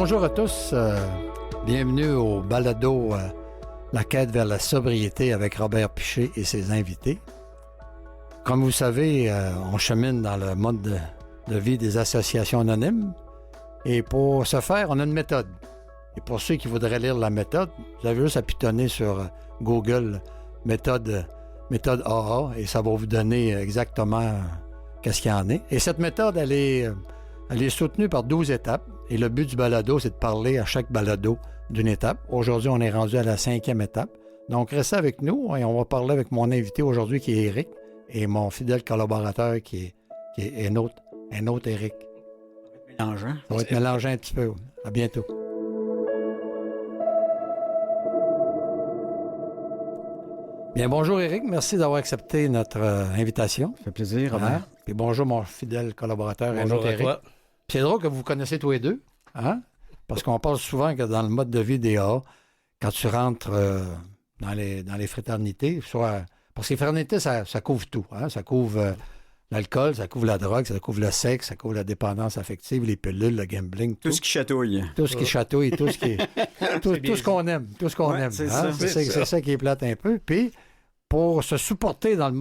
Bonjour à tous, bienvenue au balado La quête vers la sobriété avec Robert Piché et ses invités. Comme vous savez, on chemine dans le mode de vie des associations anonymes et pour ce faire, on a une méthode. Et pour ceux qui voudraient lire la méthode, vous avez juste à pitonner sur Google méthode AA et ça va vous donner exactement qu'est-ce qu'il y en est. Et cette méthode, elle est soutenue par 12 étapes. Et le but du balado, c'est de parler à chaque balado d'une étape. Aujourd'hui, on est rendu à la 5e étape. Donc, restez avec nous et on va parler avec mon invité aujourd'hui qui est Éric et mon fidèle collaborateur qui est un autre Éric. Mélangeant. Ça va être mélangé un petit peu. À bientôt. Bien, bonjour Éric. Merci d'avoir accepté notre invitation. Ça fait plaisir, Robert. Puis bonjour mon fidèle collaborateur, un autre Éric. Toi. C'est drôle que vous vous connaissez tous les deux, hein? Parce qu'on parle souvent que dans le mode de vie des AA, quand tu rentres dans les fraternités, soit parce que les fraternités, ça couvre tout. Hein? Ça couvre l'alcool, ça couvre la drogue, ça couvre le sexe, ça couvre la dépendance affective, les pilules, le gambling. Tout ce qui chatouille. Tout ce qui chatouille, tout ce qui tout ce qu'on aime. Tout ce qu'on aime. C'est hein? ça. C'est ça qui est plate un peu. Puis, pour se supporter dans ce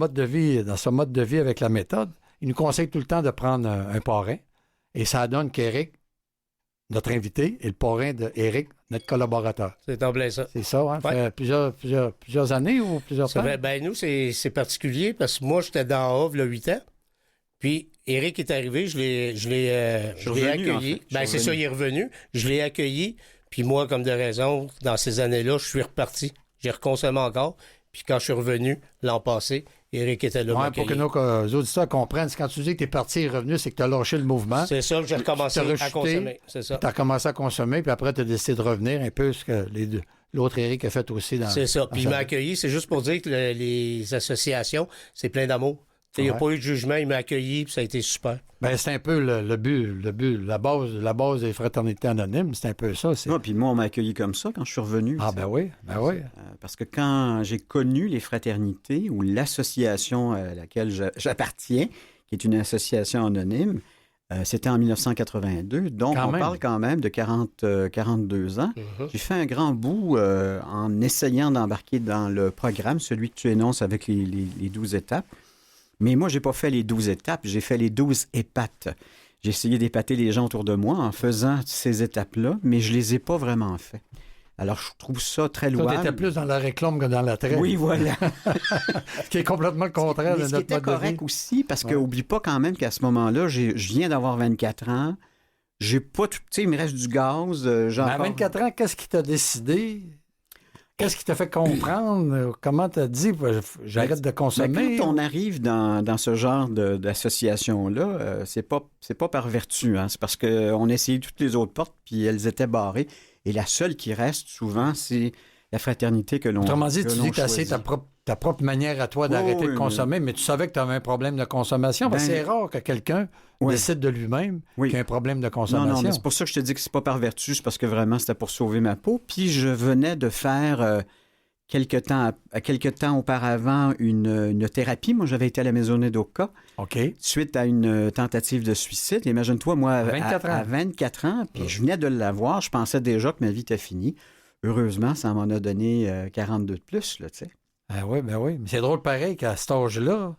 mode de vie avec la méthode, il nous conseille tout le temps de prendre un parrain. Et ça donne qu'Éric, notre invité, est le parrain d'Éric, notre collaborateur. C'est en plein ça. C'est ça, hein? Ça Ouais. fait plusieurs années ou plusieurs Ça temps? fait, ben nous, c'est particulier parce que moi, j'étais dans Havre, il y a 8 ans. Puis, Éric est arrivé, je l'ai revenu, accueilli. en fait. Je Ben, suis c'est ça, revenu. il est revenu. Je l'ai accueilli. Puis moi, comme de raison, dans ces années-là, je suis reparti. J'ai reconsommé encore. Puis quand je suis revenu l'an passé, Éric était là. Ouais, pour que nos auditeurs comprennent, c'est quand tu dis que tu es parti et revenu, c'est que tu as lâché le mouvement. C'est ça que j'ai recommencé Tu t'as à rechuté, consommer. C'est ça. Tu as commencé à consommer, puis après, tu as décidé de revenir un peu ce que l'autre Éric a fait aussi dans. C'est ça. Puis il dans m'a sa- accueilli. C'est juste pour dire que les associations, c'est plein d'amour. Il n'y a Ouais. pas eu de jugement. Il m'a accueilli, puis ça a été super. Ben, c'est un peu le but, la base des fraternités anonymes, c'est un peu ça. C'est... Ouais, puis moi, on m'a accueilli comme ça quand je suis revenu. Ah, ben oui. Parce que quand j'ai connu les fraternités ou l'association à laquelle j'appartiens, qui est une association anonyme, c'était en 1982. Donc, Quand on même. parle quand même de 42 ans. Mhm. J'ai fait un grand bout en essayant d'embarquer dans le programme, celui que tu énonces avec les 12 étapes. Mais moi, j'ai pas fait les 12 étapes, j'ai fait les 12 épates. J'ai essayé d'épater les gens autour de moi en faisant ces étapes-là, mais je les ai pas vraiment fait. Alors, je trouve ça très Toi, louable. t'étais plus dans la réclame que dans la traite. Oui, voilà. Ce qui est complètement le contraire Mais de ce qui notre était mode de vie. correct aussi, parce Ouais. qu'oublie pas quand même qu'à ce moment-là, je viens d'avoir 24 ans. J'ai pas tout, tu sais, il me reste du gaz. J'ai Mais à encore- 24 ans, qu'est-ce qui t'a décidé? Qu'est-ce qui t'a fait comprendre? Comment t'as dit, j'arrête de consommer? Ben, quand on arrive dans ce genre d'association-là, c'est pas par vertu, hein. C'est parce qu'on a essayé toutes les autres portes, puis elles étaient barrées. Et la seule qui reste, souvent, c'est la fraternité que l'on Autrement dit, tu dis que tu as essayé choisit. ta propre manière à toi d'arrêter Oui, de consommer, mais tu savais que tu avais un problème de consommation. Parce que Ben, c'est rare que quelqu'un oui. décide de lui-même Oui. qu'il y a un problème de Non, consommation. non, mais c'est pour ça que je te dis que c'est pas par vertu, c'est parce que vraiment, c'était pour sauver ma peau. Puis je venais de faire, quelque temps auparavant, une thérapie. Moi, j'avais été à la Maisonnée d'Oka OK. suite à une tentative de suicide. Imagine-toi, moi, À 24 ans. à 24 ans, puis je venais de l'avoir. Je pensais déjà que ma vie était finie. Heureusement, ça m'en a donné 42 de plus, là, tu sais. Ah oui, ben oui. Mais c'est drôle pareil qu'à cet âge-là,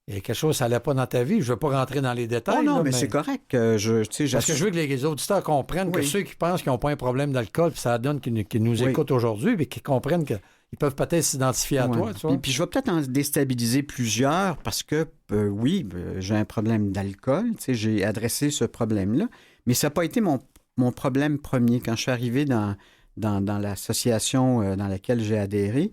il y a quelque chose, ça n'allait pas dans ta vie. Je ne veux pas rentrer dans les détails. Oh non, là, mais c'est correct. Tu sais, Parce que je veux que les auditeurs comprennent que Oui. ceux qui pensent qu'ils n'ont pas un problème d'alcool, puis ça donne qu'ils nous Oui. écoutent aujourd'hui, mais qu'ils comprennent qu'ils peuvent peut-être s'identifier à Ouais. toi, tu vois. Puis je vais peut-être en déstabiliser plusieurs parce que, oui, j'ai un problème d'alcool. Tu sais, j'ai adressé ce problème-là. Mais ça n'a pas été mon problème premier. Quand je suis arrivé dans l'association dans laquelle j'ai adhéré,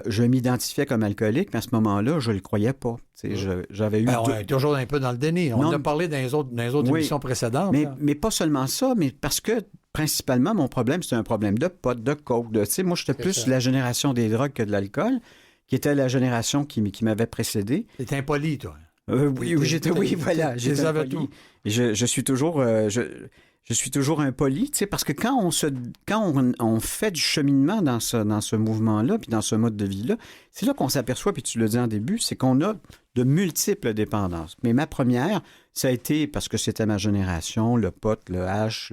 je m'identifiais comme alcoolique, mais à ce moment-là, je ne le croyais pas. Tu sais, j'avais eu... Ben, on est toujours un peu dans le déni. On Non. en a parlé dans les autres Oui. émissions précédentes. là. Mais pas seulement ça, mais parce que principalement, mon problème, c'était un problème de pot, de coke. Tu sais, moi, j'étais C'est plus ça. la génération des drogues que de l'alcool, qui était la génération qui m'avait précédé. T'es impoli, toi. Oui, voilà. Tu J'étais les avais impoli. tout. Je suis toujours... je Je suis toujours impoli, tu sais, parce que quand on fait du cheminement dans ce mouvement-là, puis dans ce mode de vie-là, c'est là qu'on s'aperçoit, puis tu le dis en début, c'est qu'on a de multiples dépendances. Mais ma première, ça a été, parce que c'était ma génération, le pot, le hash,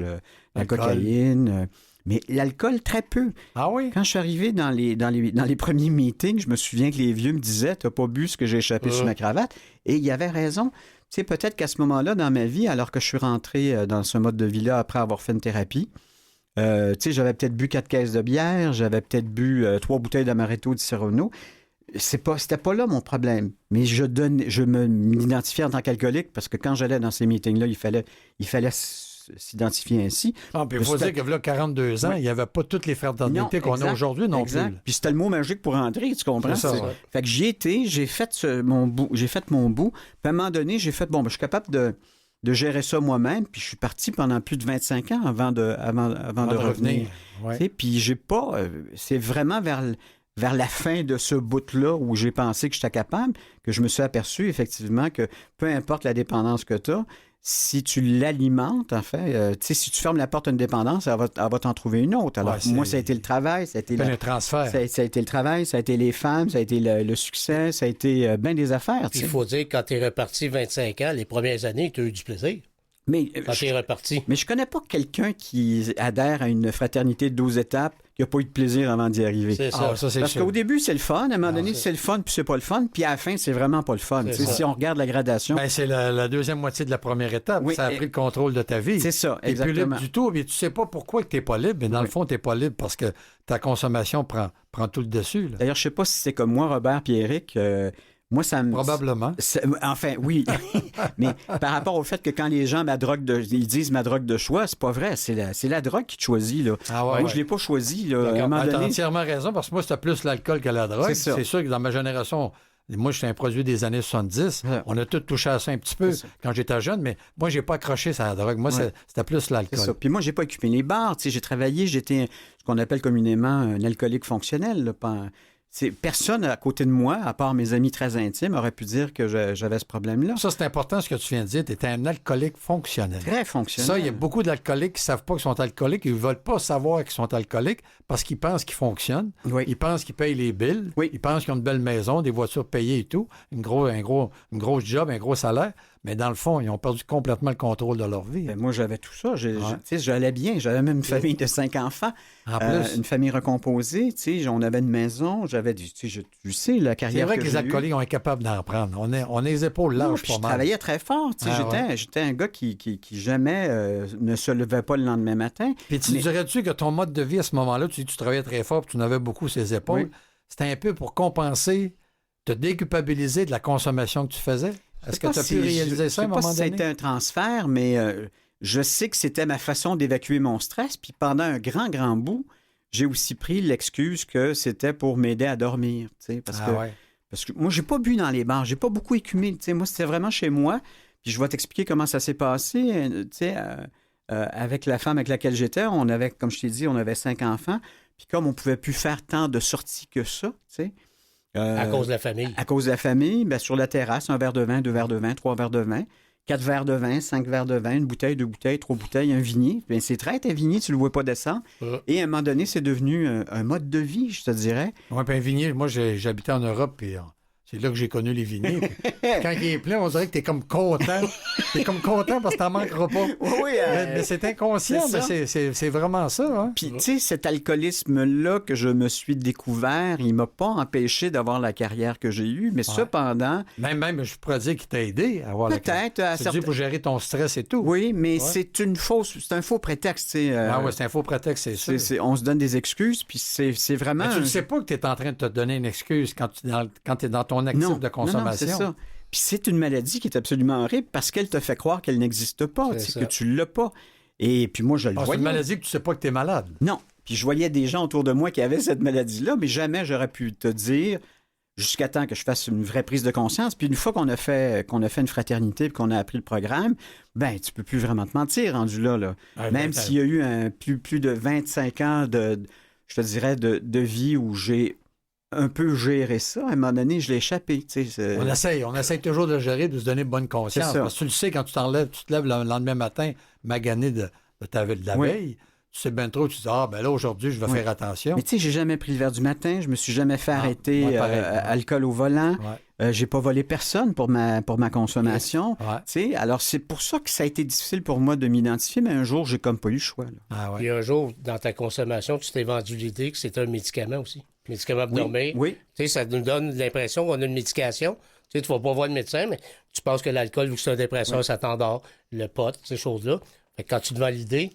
la cocaïne, mais l'alcool, très peu. Ah oui? Quand je suis arrivé dans les premiers meetings, je me souviens que les vieux me disaient « T'as pas bu ce que j'ai échappé sur ma cravate? » Et il y avait raison. Tu sais, peut-être qu'à ce moment-là, dans ma vie, alors que je suis rentré dans ce mode de vie-là après avoir fait une thérapie, tu sais, j'avais peut-être bu 4 caisses de bière, j'avais peut-être bu 3 bouteilles d'amaretto de Cyrano. C'était pas là mon problème. Mais je m'identifiais en tant qu'alcoolique parce que quand j'allais dans ces meetings-là, il fallait s'identifier ainsi. Ah, puis il faut dire que là, 42 ans, il n'y avait pas toutes les fraternité qu'on a aujourd'hui non plus. Puis c'était le mot magique pour entrer, tu comprends? C'est ça, Fait que j'y étais, j'ai fait mon bout. Puis à un moment donné, j'ai fait, je suis capable de gérer ça moi-même, puis je suis parti pendant plus de 25 ans avant de revenir. Ouais. Puis j'ai pas... c'est vraiment vers la fin de ce bout-là où j'ai pensé que j'étais capable, que je me suis aperçu effectivement que peu importe la dépendance que tu as, si tu l'alimentes, en fait, si tu fermes la porte à une dépendance, elle va t'en trouver une autre. Alors, moi, ça a été le travail, ça a été le transfert. Ça a été le travail, ça a été les femmes, ça a été le succès, ça a été bien des affaires. Il faut dire que quand tu es reparti 25 ans, les premières années, tu as eu du plaisir. Mais quand tu es reparti. Mais je connais pas quelqu'un qui adhère à une fraternité de 12 étapes qui n'a pas eu de plaisir avant d'y arriver. C'est ça. Parce qu'au début, c'est le fun. À un moment donné, c'est le fun, puis c'est pas le fun. Puis à la fin, c'est vraiment pas le fun. Si on regarde la gradation... Ben, c'est la deuxième moitié de la première étape. Oui, ça a pris le contrôle de ta vie. C'est ça, exactement. Tu n'es plus libre du tout, mais tu sais pas pourquoi tu n'es pas libre. Mais dans le fond, tu n'es pas libre parce que ta consommation prend tout le dessus. D'ailleurs, je sais pas si c'est comme moi, Robert puis Éric... moi, ça me... Probablement. Enfin, oui. Mais par rapport au fait que quand les gens ils disent ma drogue de choix, c'est pas vrai. C'est la drogue qui te choisit, là. Moi, je l'ai pas choisi, là. Tu as entièrement raison, parce que moi, c'était plus l'alcool que la drogue. C'est sûr que dans ma génération, moi, je suis un produit des années 70. On a tous touché à ça un petit peu quand j'étais jeune, mais moi, j'ai pas accroché sur la drogue. Moi, c'était plus l'alcool. C'est ça. Puis moi, j'ai pas occupé les bars. J'ai travaillé, j'étais ce qu'on appelle communément un alcoolique fonctionnel, là. Personne à côté de moi, à part mes amis très intimes, aurait pu dire que j'avais ce problème-là. Ça, c'est important ce que tu viens de dire. Tu étais un alcoolique fonctionnel. Très fonctionnel. Ça, il y a beaucoup d'alcooliques qui ne savent pas qu'ils sont alcooliques. Ils ne veulent pas savoir qu'ils sont alcooliques parce qu'ils pensent qu'ils fonctionnent. Oui. Ils pensent qu'ils payent les billes. Oui. Ils pensent qu'ils ont une belle maison, des voitures payées et tout, une grosse job, un gros salaire. Mais dans le fond, ils ont perdu complètement le contrôle de leur vie. Ben, moi, j'avais tout ça. J'allais bien. J'avais même une famille de 5 enfants. En plus. Une famille recomposée. On avait une maison. J'avais tu sais, la carrière. C'est vrai que les j'ai alcooliques ont été capables d'en prendre. On a les épaules larges pas mal. Je travaillais très fort. J'étais un gars qui jamais ne se levait pas le lendemain matin. Puis tu dirais-tu que ton mode de vie à ce moment-là, tu travaillais très fort et tu en avais beaucoup sur les épaules, oui. C'était un peu pour compenser, te déculpabiliser de la consommation que tu faisais? Est-ce que tu as pu réaliser ça à un moment donné? Je ne sais pas si ça a été un transfert, mais je sais que c'était ma façon d'évacuer mon stress. Puis pendant un grand bout, j'ai aussi pris l'excuse que c'était pour m'aider à dormir. Parce que moi, j'ai pas bu dans les bars. J'ai pas beaucoup écumé. Moi, c'était vraiment chez moi. Puis je vais t'expliquer comment ça s'est passé. Avec la femme avec laquelle j'étais, on avait, comme je t'ai dit, on avait 5 enfants. Puis comme on ne pouvait plus faire tant de sorties que ça, à cause de la famille. À cause de la famille, bien, sur la terrasse, 1 verre de vin, 2 verres de vin, 3 verres de vin, 4 verres de vin, 5 verres de vin, 1 bouteille, 2 bouteilles, 3 bouteilles, un vignier. Bien, c'est très un vignier, tu ne le vois pas descendre. Et à un moment donné, c'est devenu un mode de vie, je te dirais. Oui, puis un vignier, moi, j'habitais en Europe, puis c'est là que j'ai connu les vigniers. Quand il est plein, on dirait que t'es comme content. T'es comme content parce que t'en manqueras pas. Oui, mais c'est inconscient, mais c'est vraiment ça. Hein? Puis, tu sais, cet alcoolisme-là que je me suis découvert, il m'a pas empêché d'avoir la carrière que j'ai eue, mais cependant... Même, je pourrais dire qu'il t'a aidé à avoir la carrière. Peut-être. C'est pour gérer ton stress et tout. Oui, mais c'est un faux prétexte. c'est un faux prétexte, c'est sûr. On se donne des excuses, puis c'est vraiment... Mais tu ne sais pas que tu es en train de te donner une excuse quand tu es dans ton actif de consommation. Non, c'est ça. Puis c'est une maladie qui est absolument horrible parce qu'elle te fait croire qu'elle n'existe pas, que tu l'as pas. Et puis moi, je le voyais. C'est une maladie que tu sais pas que tu es malade. Non. Puis je voyais des gens autour de moi qui avaient cette maladie-là, mais jamais j'aurais pu te dire, jusqu'à temps que je fasse une vraie prise de conscience. Puis une fois qu'on a fait une fraternité et qu'on a appris le programme, ben tu peux plus vraiment te mentir rendu là. Même s'il y a eu plus de 25 ans je te dirais, de vie où j'ai un peu géré ça. À un moment donné, je l'ai échappé. On essaye toujours de gérer, de se donner bonne conscience. Parce que tu le sais, quand tu te lèves le lendemain matin, magané de la Oui. veille, tu sais bien trop, tu dis, ben là, aujourd'hui, je vais faire attention. Mais tu sais, j'ai jamais pris le verre du matin, je me suis jamais fait arrêter moi, pareil, alcool au volant. Ouais. J'ai pas volé personne pour ma consommation. Ouais. Tu sais, alors c'est pour ça que ça a été difficile pour moi de m'identifier, mais un jour, j'ai comme pas eu le choix. Là. Ah ouais. Puis un jour, dans ta consommation, tu t'es vendu l'idée que c'est un médicament aussi. Médicament pour dormir. Oui. Tu sais, ça nous donne l'impression qu'on a une médication. Tu sais, tu vas pas voir le médecin, mais tu penses que l'alcool, vu que c'est un dépresseur, ça t'endort. Le pot, ces choses-là. Fait que quand tu te vends l'idée,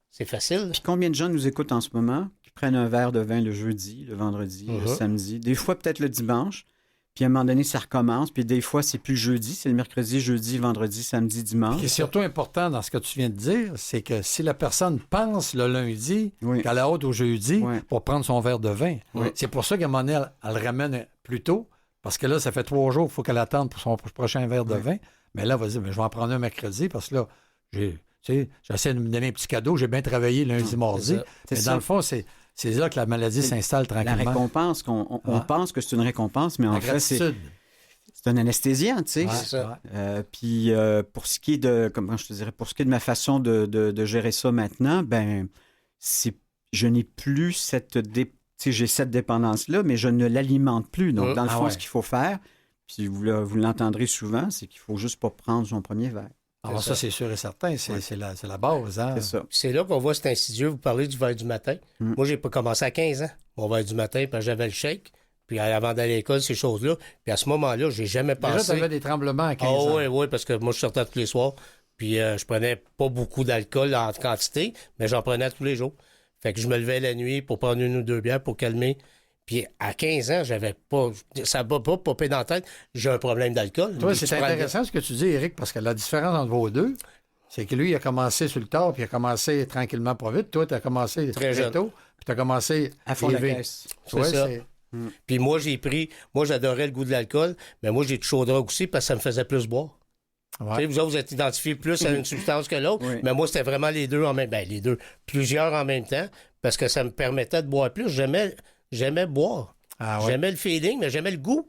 c'est facile. Puis combien de gens nous écoutent en ce moment qui prennent un verre de vin le jeudi, le vendredi, le samedi, des fois peut-être le dimanche, puis à un moment donné, ça recommence, puis des fois, c'est plus le jeudi, c'est le mercredi, jeudi, vendredi, samedi, dimanche. Ce qui est surtout important dans ce que tu viens de dire, c'est que si la personne pense le lundi qu'elle a hâte au jeudi pour prendre son verre de vin, c'est pour ça qu'à un moment donné, elle le ramène plus tôt, parce que là, ça fait 3 jours qu'il faut qu'elle attende pour son prochain verre de vin. Mais là, vas-y, je vais en prendre un mercredi, parce que là, j'essaie de me donner un petit cadeau, j'ai bien travaillé lundi, mardi. Mais dans le fond, c'est là que la maladie s'installe tranquillement. La récompense, on pense que c'est une récompense, mais en fait, c'est un anesthésiant, tu sais. Ouais, c'est ça. Puis pour ce qui est de, comment je te dirais, pour ce qui est de ma façon de gérer ça maintenant, ben, je n'ai plus cette j'ai cette dépendance-là, mais je ne l'alimente plus. Donc, dans le fond, ce qu'il faut faire, puis vous l'entendrez souvent, c'est qu'il ne faut juste pas prendre son premier verre. Alors ça, c'est sûr et certain. C'est la base. Hein? C'est ça. C'est là qu'on voit cet insidieux. Vous parlez du verre du matin. Moi, j'ai pas commencé à 15 ans. Mon verre du matin, parce que j'avais le shake. Puis avant d'aller à l'école, ces choses-là. Puis à ce moment-là, j'ai jamais pensé... Déjà, tu avais des tremblements à 15 ans. Oui, parce que moi, je sortais tous les soirs. Puis je prenais pas beaucoup d'alcool en quantité, mais j'en prenais tous les jours. Fait que je me levais la nuit pour prendre 1 ou 2 bières pour calmer. Puis à 15 ans, j'avais pas... Ça m'a pas popé dans la tête. J'ai un problème d'alcool. Toi, c'est intéressant ce que tu dis, Éric, parce que la différence entre vos deux, c'est que lui, il a commencé sur le tard, puis il a commencé tranquillement, pas vite. Toi, tu as commencé très tôt, puis tu as commencé à fond la caisse. C'est ça. Puis moi, moi, j'adorais le goût de l'alcool, mais moi, j'ai touché au drogue aussi parce que ça me faisait plus boire. Ouais. Vous autres, vous êtes identifiés plus à une substance que l'autre, mais moi, c'était vraiment les deux en même temps. Les deux, plusieurs en même temps, parce que ça me permettait de boire plus. J'aimais boire. J'aimais le feeling, mais j'aimais le goût.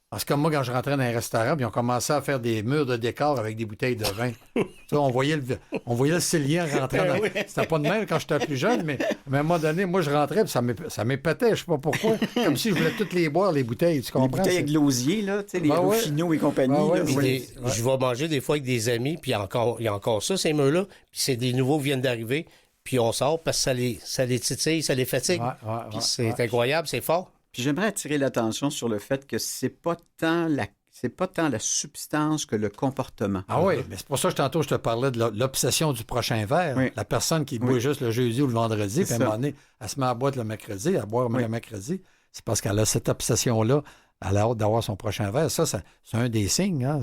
Parce que moi, quand je rentrais dans un restaurant, puis on commençait à faire des murs de décor avec des bouteilles de vin. On voyait le Célien rentrer dans... C'était pas de même quand j'étais plus jeune, mais à un moment donné, moi, je rentrais, puis ça m'épatait, je sais pas pourquoi. Comme si je voulais toutes les boire, les bouteilles, tu comprends? Les bouteilles avec l'osier, là, tu sais, les Ruffino et compagnie. Je vais manger des fois avec des amis, puis il y a encore ça, ces murs-là, puis c'est des nouveaux qui viennent d'arriver, puis on sort parce que ça les titille, ça les fatigue. Puis c'est incroyable, c'est fort. Puis j'aimerais attirer l'attention sur le fait que c'est pas tant la substance que le comportement. Ah oui, mais c'est pour ça que tantôt je te parlais de l'obsession du prochain verre. La personne qui boit juste le jeudi ou le vendredi, puis à un moment donné, elle se met à boire le mercredi, à boire le mercredi, c'est parce qu'elle a cette obsession-là, elle a hâte d'avoir son prochain verre. Ça, c'est un des signes. Hein?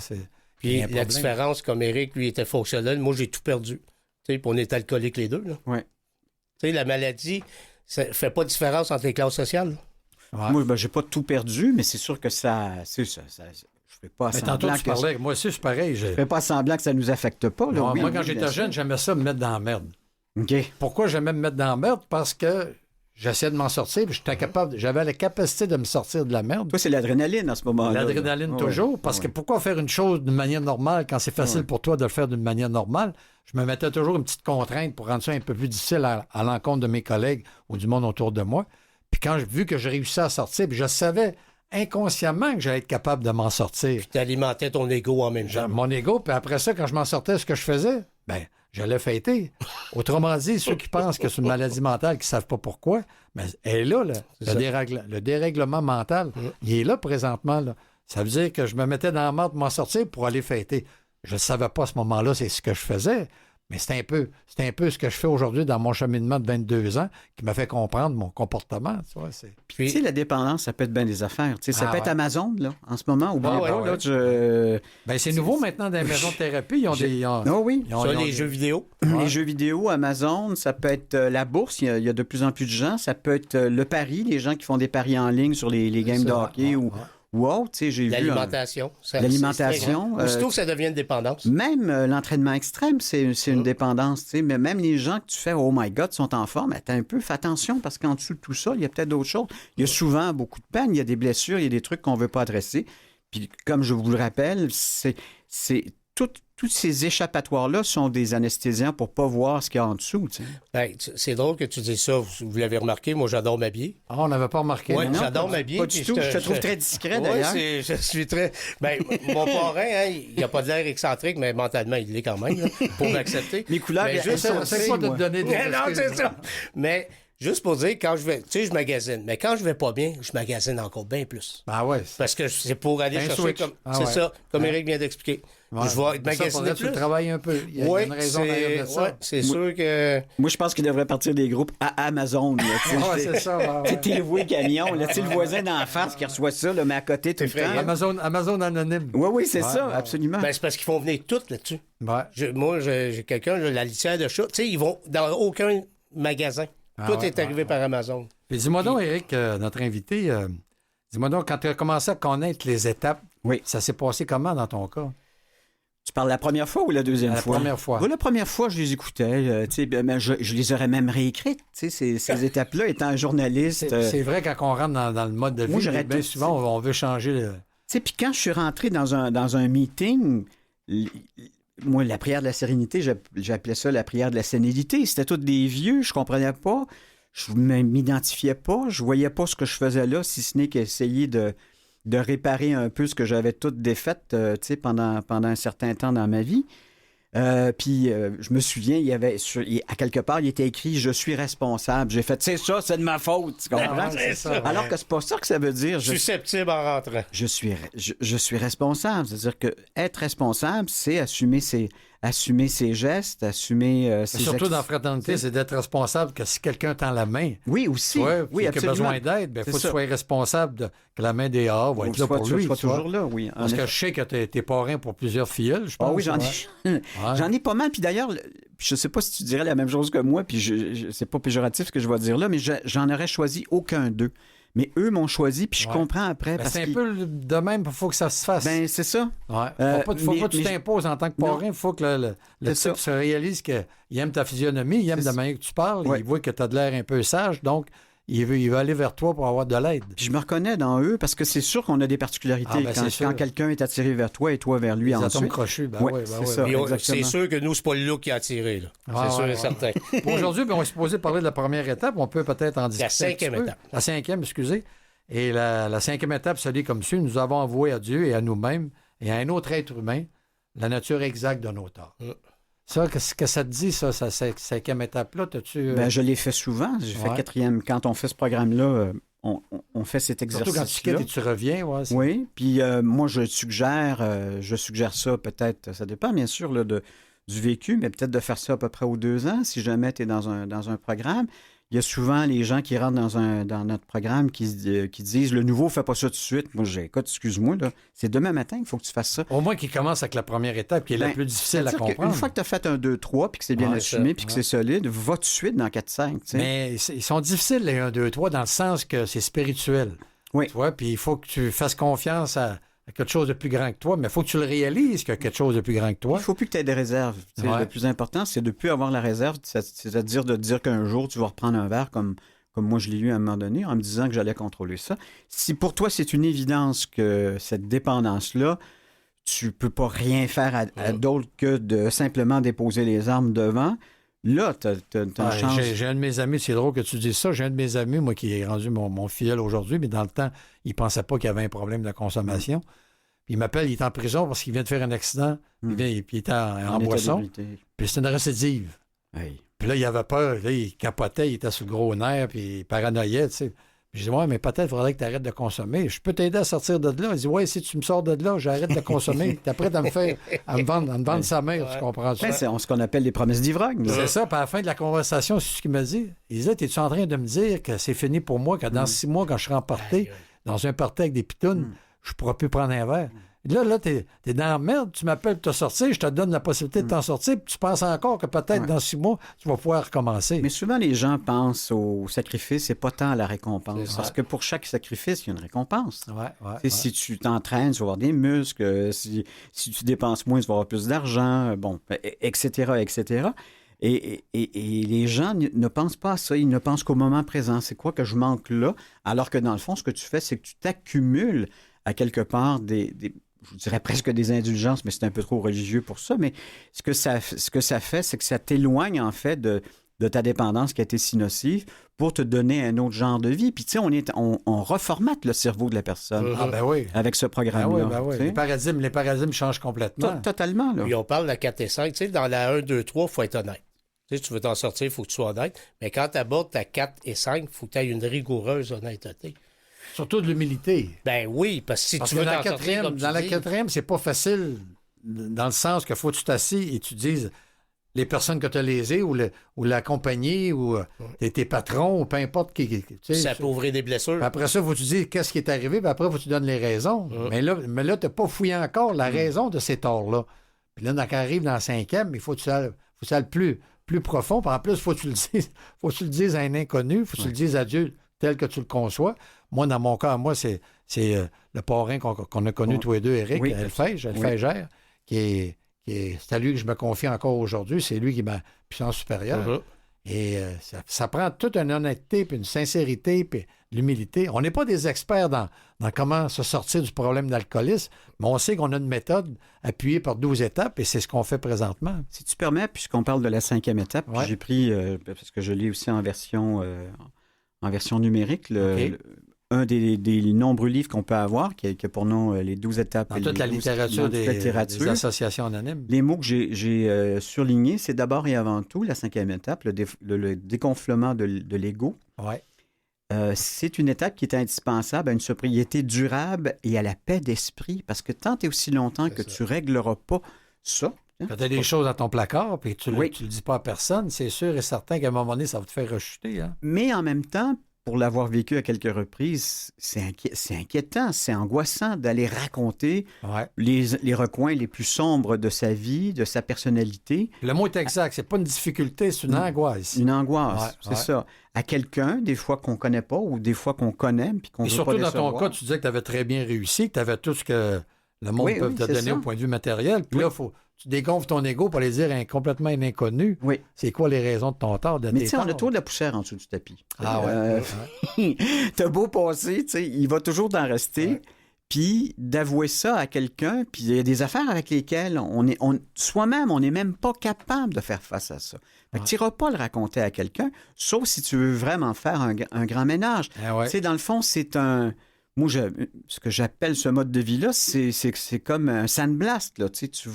Puis la différence, comme Éric, lui, était fonctionnel, moi, j'ai tout perdu. Puis on est alcooliques les deux. Oui. Tu sais, la maladie, ça fait pas de différence entre les classes sociales. Là. Ouais. Moi, j'ai pas tout perdu, mais c'est sûr que ça je fais pas semblant tantôt, tu parlais, moi aussi, c'est pareil. Je fais pas semblant que ça nous affecte pas. Là. Non, moi, quand j'étais jeune, j'aimais ça me mettre dans la merde. Okay. Pourquoi j'aimais me mettre dans la merde? Parce que j'essayais de m'en sortir, puis j'avais la capacité de me sortir de la merde. Toi, c'est l'adrénaline en ce moment-là. L'adrénaline toujours, parce que pourquoi faire une chose d'une manière normale quand c'est facile pour toi de le faire d'une manière normale? Je me mettais toujours une petite contrainte pour rendre ça un peu plus difficile à l'encontre de mes collègues ou du monde autour de moi. Puis quand j'ai vu que j'ai réussi à sortir, puis je savais inconsciemment que j'allais être capable de m'en sortir. Puis t'alimentais ton ego en même temps. Mon ego, puis après ça, quand je m'en sortais, ce que je faisais, j'allais fêter. Autrement dit, ceux qui pensent que c'est une maladie mentale, qui ne savent pas pourquoi, mais elle est là, le dérèglement mental, il est là présentement. Là. Ça veut dire que je me mettais dans la merde pour m'en sortir pour aller fêter. Je ne savais pas à ce moment-là, c'est ce que je faisais. Mais c'est un peu ce que je fais aujourd'hui dans mon cheminement de 22 ans qui m'a fait comprendre mon comportement. Tu vois, Puis, tu sais, la dépendance, ça peut être bien des affaires. Tu sais, ça peut être Amazon, là, en ce moment. C'est nouveau maintenant dans les maisons de thérapie. Ils ont des... les jeux vidéo. Les jeux vidéo, Amazon, ça peut être la bourse. Il y a de plus en plus de gens. Ça peut être le pari, les gens qui font des paris en ligne sur les games de hockey ou... Wow, tu sais, j'ai vu... L'alimentation. L'alimentation. Aussitôt que ça devient une dépendance. Même l'entraînement extrême, c'est une dépendance, tu sais. Mais même les gens que tu fais, oh my God, sont en forme, attends un peu, fais attention, parce qu'en dessous de tout ça, il y a peut-être d'autres choses. Il y a souvent beaucoup de peine, il y a des blessures, il y a des trucs qu'on ne veut pas adresser. Puis, comme je vous le rappelle, c'est tout tous ces échappatoires-là sont des anesthésiants pour pas voir ce qu'il y a en dessous. Tu sais. Ben, c'est drôle que tu dises ça. Vous l'avez remarqué, moi, j'adore m'habiller. Ah, on n'avait pas remarqué. Oui, j'adore m'habiller. Pas du tout. Je te trouve très discret, d'ailleurs. Oui, je suis très... Ben, mon parrain, hein, il n'a pas de l'air excentrique, mais mentalement, il l'est quand même, là, pour m'accepter. Mes couleurs, c'est pas de te donner des non, c'est ça. Mais... Juste pour dire, quand je vais, tu sais, je magasine. Mais quand je vais pas bien, je magasine encore bien plus. Ah ouais. Parce que c'est pour aller chercher switch. comme. Ah c'est ouais. ça, comme Éric vient d'expliquer. Ouais. Je vais magasiner plus. Tu travailles un peu. Il y a une raison derrière de ça. Ouais, c'est sûr que. Moi, je pense qu'il devrait partir des groupes à Amazon. Ah, c'est ça. Tu t'es loué camion. Là, le voisin d'en face qui reçoit ça, là, mais à côté tout le temps. Amazon anonyme. Oui, c'est ça, absolument. Ben, c'est parce qu'ils font venir toutes là-dessus. Ouais. Moi, j'ai quelqu'un, là, la litière de chat. Tu sais, ils vont dans aucun magasin. Tout est arrivé par Amazon. Puis dis-moi donc, Éric, notre invité, dis-moi donc, quand tu as commencé à connaître les étapes, ça s'est passé comment dans ton cas? Tu parles la première fois ou la deuxième fois? La première fois. La première fois, je les écoutais. Je les aurais même réécrites, ces étapes-là, étant un journaliste. C'est vrai, quand on rentre dans le mode de vie, bien souvent, on veut changer. Puis quand je suis rentré dans un meeting... Moi, la prière de la sérénité, j'appelais ça la prière de la sénilité. C'était tous des vieux, je comprenais pas, je m'identifiais pas, je voyais pas ce que je faisais là, si ce n'est qu'essayer de réparer un peu ce que j'avais tout défait pendant un certain temps dans ma vie. Puis je me souviens, il y avait à quelque part, il était écrit « Je suis responsable ». J'ai fait « C'est ça, c'est de ma faute ». Tu comprends? C'est ça. Alors que c'est pas ça que ça veut dire. Susceptible en rentrant. Je suis responsable. C'est-à-dire que être responsable, c'est assumer ses gestes, assumer ses surtout dans la fraternité, c'est d'être responsable que si quelqu'un tend la main. Oui, aussi. Oui, absolument. Besoin d'aide, il faut que tu sois responsable que la main des A va être là pour lui. Tu sois toujours là, oui. Parce que je sais que t'es parrain pour plusieurs filles, je pense. Ah oui, j'en ai pas mal. Puis d'ailleurs, je sais pas si tu dirais la même chose que moi, puis c'est pas péjoratif ce que je vais dire là, mais j'en aurais choisi aucun d'eux. Mais eux m'ont choisi, puis je comprends après. C'est un peu de même, il faut que ça se fasse. Ben, c'est ça. Ouais. Faut pas que tu t'imposes en tant que parrain. Il faut que le type se réalise qu'il aime ta physionomie, il aime la manière que tu parles, il voit que tu as de l'air un peu sage, donc il veut aller vers toi pour avoir de l'aide. Puis je me reconnais dans eux parce que c'est sûr qu'on a des particularités quand quelqu'un est attiré vers toi et toi vers lui ensuite. Les atomes crochus, c'est ça, c'est sûr que nous, c'est pas le look qui a attiré. Là. C'est sûr et certain. Aujourd'hui, on est supposé parler de la première étape. On peut peut-être en discuter. La cinquième étape. La cinquième, excusez. Et la cinquième étape se lit comme suit. Nous avons avoué à Dieu et à nous-mêmes et à un autre être humain la nature exacte de nos torts. Ça, qu'est-ce que ça te dit, ça, cette cinquième étape-là? Ben, je l'ai fait souvent. J'ai fait quatrième. Quand on fait ce programme-là, on fait cet exercice-là. Surtout quand tu quittes et tu reviens. Ouais, oui, puis moi, je suggère ça peut-être, ça dépend bien sûr là, du vécu, mais peut-être de faire ça à peu près aux 2 ans, si jamais tu es dans un programme. Il y a souvent les gens qui rentrent dans notre programme qui disent « Le nouveau, fais pas ça tout de suite. » Moi, écoute, excuse-moi, là, c'est demain matin qu'il faut que tu fasses ça. Au moins qu'ils commencent avec la première étape, qui est la plus difficile à comprendre. Une fois que tu as fait un 2, 3, puis que c'est bien assumé, puis que c'est solide, va tout de suite dans 4, 5. T'sais. Mais ils sont difficiles, les 1, 2, 3, dans le sens que c'est spirituel. Oui. Tu vois, puis il faut que tu fasses confiance à quelque chose de plus grand que toi, mais il faut que tu le réalises qu'il y a quelque chose de plus grand que toi. Il ne faut plus que tu aies des réserves. Le plus important, c'est de ne plus avoir la réserve, c'est-à-dire de dire qu'un jour, tu vas reprendre un verre comme moi je l'ai eu à un moment donné, en me disant que j'allais contrôler ça. Si pour toi, c'est une évidence que cette dépendance-là, tu ne peux pas rien faire à d'autre que de simplement déposer les armes devant, là, tu as une chance. J'ai un de mes amis, c'est drôle que tu dises ça, j'ai un de mes amis, moi, qui est rendu mon filleul aujourd'hui, mais dans le temps, il ne pensait pas qu'il y avait un problème de consommation. Puis il m'appelle, il est en prison parce qu'il vient de faire un accident, puis il était en boisson, puis c'est une récidive. Hey. Puis là, il avait peur, là, il capotait, il était sur le gros nerf, puis il paranoïait, tu sais. Puis je dis, ouais, mais peut-être il faudrait que tu arrêtes de consommer. Je peux t'aider à sortir de là. Il dit, ouais, si tu me sors de là, j'arrête de consommer. T'es prêt à me vendre sa mère, tu comprends ça? C'est ce qu'on appelle les promesses d'ivrogne. C'est ça, puis à la fin de la conversation, c'est ce qu'il m'a dit. Il disait, es-tu en train de me dire que c'est fini pour moi, que dans 6 mois, quand je serai en party, dans un party avec des pitounes, je ne pourrai plus prendre un verre? Là, t'es dans la merde, tu m'appelles pour te sortir, je te donne la possibilité de t'en sortir, puis tu penses encore que peut-être dans 6 mois, tu vas pouvoir recommencer. Mais souvent, les gens pensent au sacrifice et pas tant à la récompense. Parce que pour chaque sacrifice, il y a une récompense. Si tu t'entraînes, tu vas avoir des muscles. Si tu dépenses moins, tu vas avoir plus d'argent, bon, etc., etc. Et les gens ne pensent pas à ça. Ils ne pensent qu'au moment présent. C'est quoi que je manque là? Alors que dans le fond, ce que tu fais, c'est que tu t'accumules à quelque part je dirais presque des indulgences, mais c'est un peu trop religieux pour ça, mais ce que ça fait, c'est que ça t'éloigne, en fait, de ta dépendance qui a été si nocive pour te donner un autre genre de vie. Puis, tu sais, on reformate le cerveau de la personne avec ce programme-là. Ben oui. Les paradigmes changent complètement. Totalement, là. Puis on parle de la 4 et 5. Tu sais, dans la 1, 2, 3, il faut être honnête. Tu sais, tu veux t'en sortir, il faut que tu sois honnête. Mais quand tu abordes ta 4 et 5, il faut que tu aies une rigoureuse honnêteté. Surtout de l'humilité. Ben oui, parce que si tu veux t'en sortir, comme dans la quatrième, c'est pas facile dans le sens qu'il faut que tu t'assis et tu dises les personnes que tu as lésées ou la compagnie ou tes patrons ou peu importe qui. Ça peut ouvrir des blessures. Puis après ça, il faut que tu dises qu'est-ce qui est arrivé, puis après, il faut que tu donnes les raisons. Mais là, tu n'as pas fouillé encore la raison de ces torts-là. Puis là, quand tu arrives dans la 5e, il faut que tu ailles plus profond. Puis en plus, il faut que tu le dises à un inconnu, il faut que tu le dises à Dieu tel que tu le conçois. Moi, dans mon cas, c'est le parrain qu'on a connu tous les deux, Éric, Elfègère, c'est à lui que je me confie encore aujourd'hui. C'est lui qui est ma puissance supérieure. Et ça prend toute une honnêteté, puis une sincérité, puis de l'humilité. On n'est pas des experts dans comment se sortir du problème d'alcoolisme, mais on sait qu'on a une méthode appuyée par 12 étapes, et c'est ce qu'on fait présentement. Si tu permets, puisqu'on parle de la 5e étape, j'ai pris, parce que je lis aussi en version numérique, un des nombreux livres qu'on peut avoir, qui a pour nom les 12 étapes. Dans toute la littérature des associations anonymes. Les mots que j'ai surlignés, c'est d'abord et avant tout la 5e étape, le dégonflement de l'ego. Ouais. C'est une étape qui est indispensable à une sobriété durable et à la paix d'esprit, parce que tant et aussi longtemps que tu ne régleras pas ça. Quand tu as des choses dans ton placard et tu ne le dis pas à personne, c'est sûr et certain qu'à un moment donné, ça va te faire rechuter. Hein? Mais en même temps, pour l'avoir vécu à quelques reprises, c'est inquiétant, c'est angoissant d'aller raconter les recoins les plus sombres de sa vie, de sa personnalité. Le mot est exact, c'est pas une difficulté, c'est une angoisse. Une angoisse, c'est ça. À quelqu'un, des fois qu'on connaît pas ou des fois qu'on connaît puis qu'on veut pas décevoir. Et surtout dans ton cas, tu disais que tu avais très bien réussi, que tu avais tout ce que le monde peut te donner au point de vue matériel. Puis là, tu dégonfles ton ego pour aller dire complètement un inconnu. Oui. C'est quoi les raisons de ton tort, de tes torts? Mais tu sais, on a toujours de la poussière en dessous du tapis. Ah T'as beau passer, tu sais, il va toujours t'en rester. Ouais. Puis d'avouer ça à quelqu'un, puis il y a des affaires avec lesquelles soi-même, on n'est même pas capable de faire face à ça. Fait que tu n'iras pas le raconter à quelqu'un, sauf si tu veux vraiment faire un grand ménage. Tu sais, dans le fond, c'est un... Moi, ce que j'appelle ce mode de vie-là, c'est comme un sandblast. Là. Tu sais, tu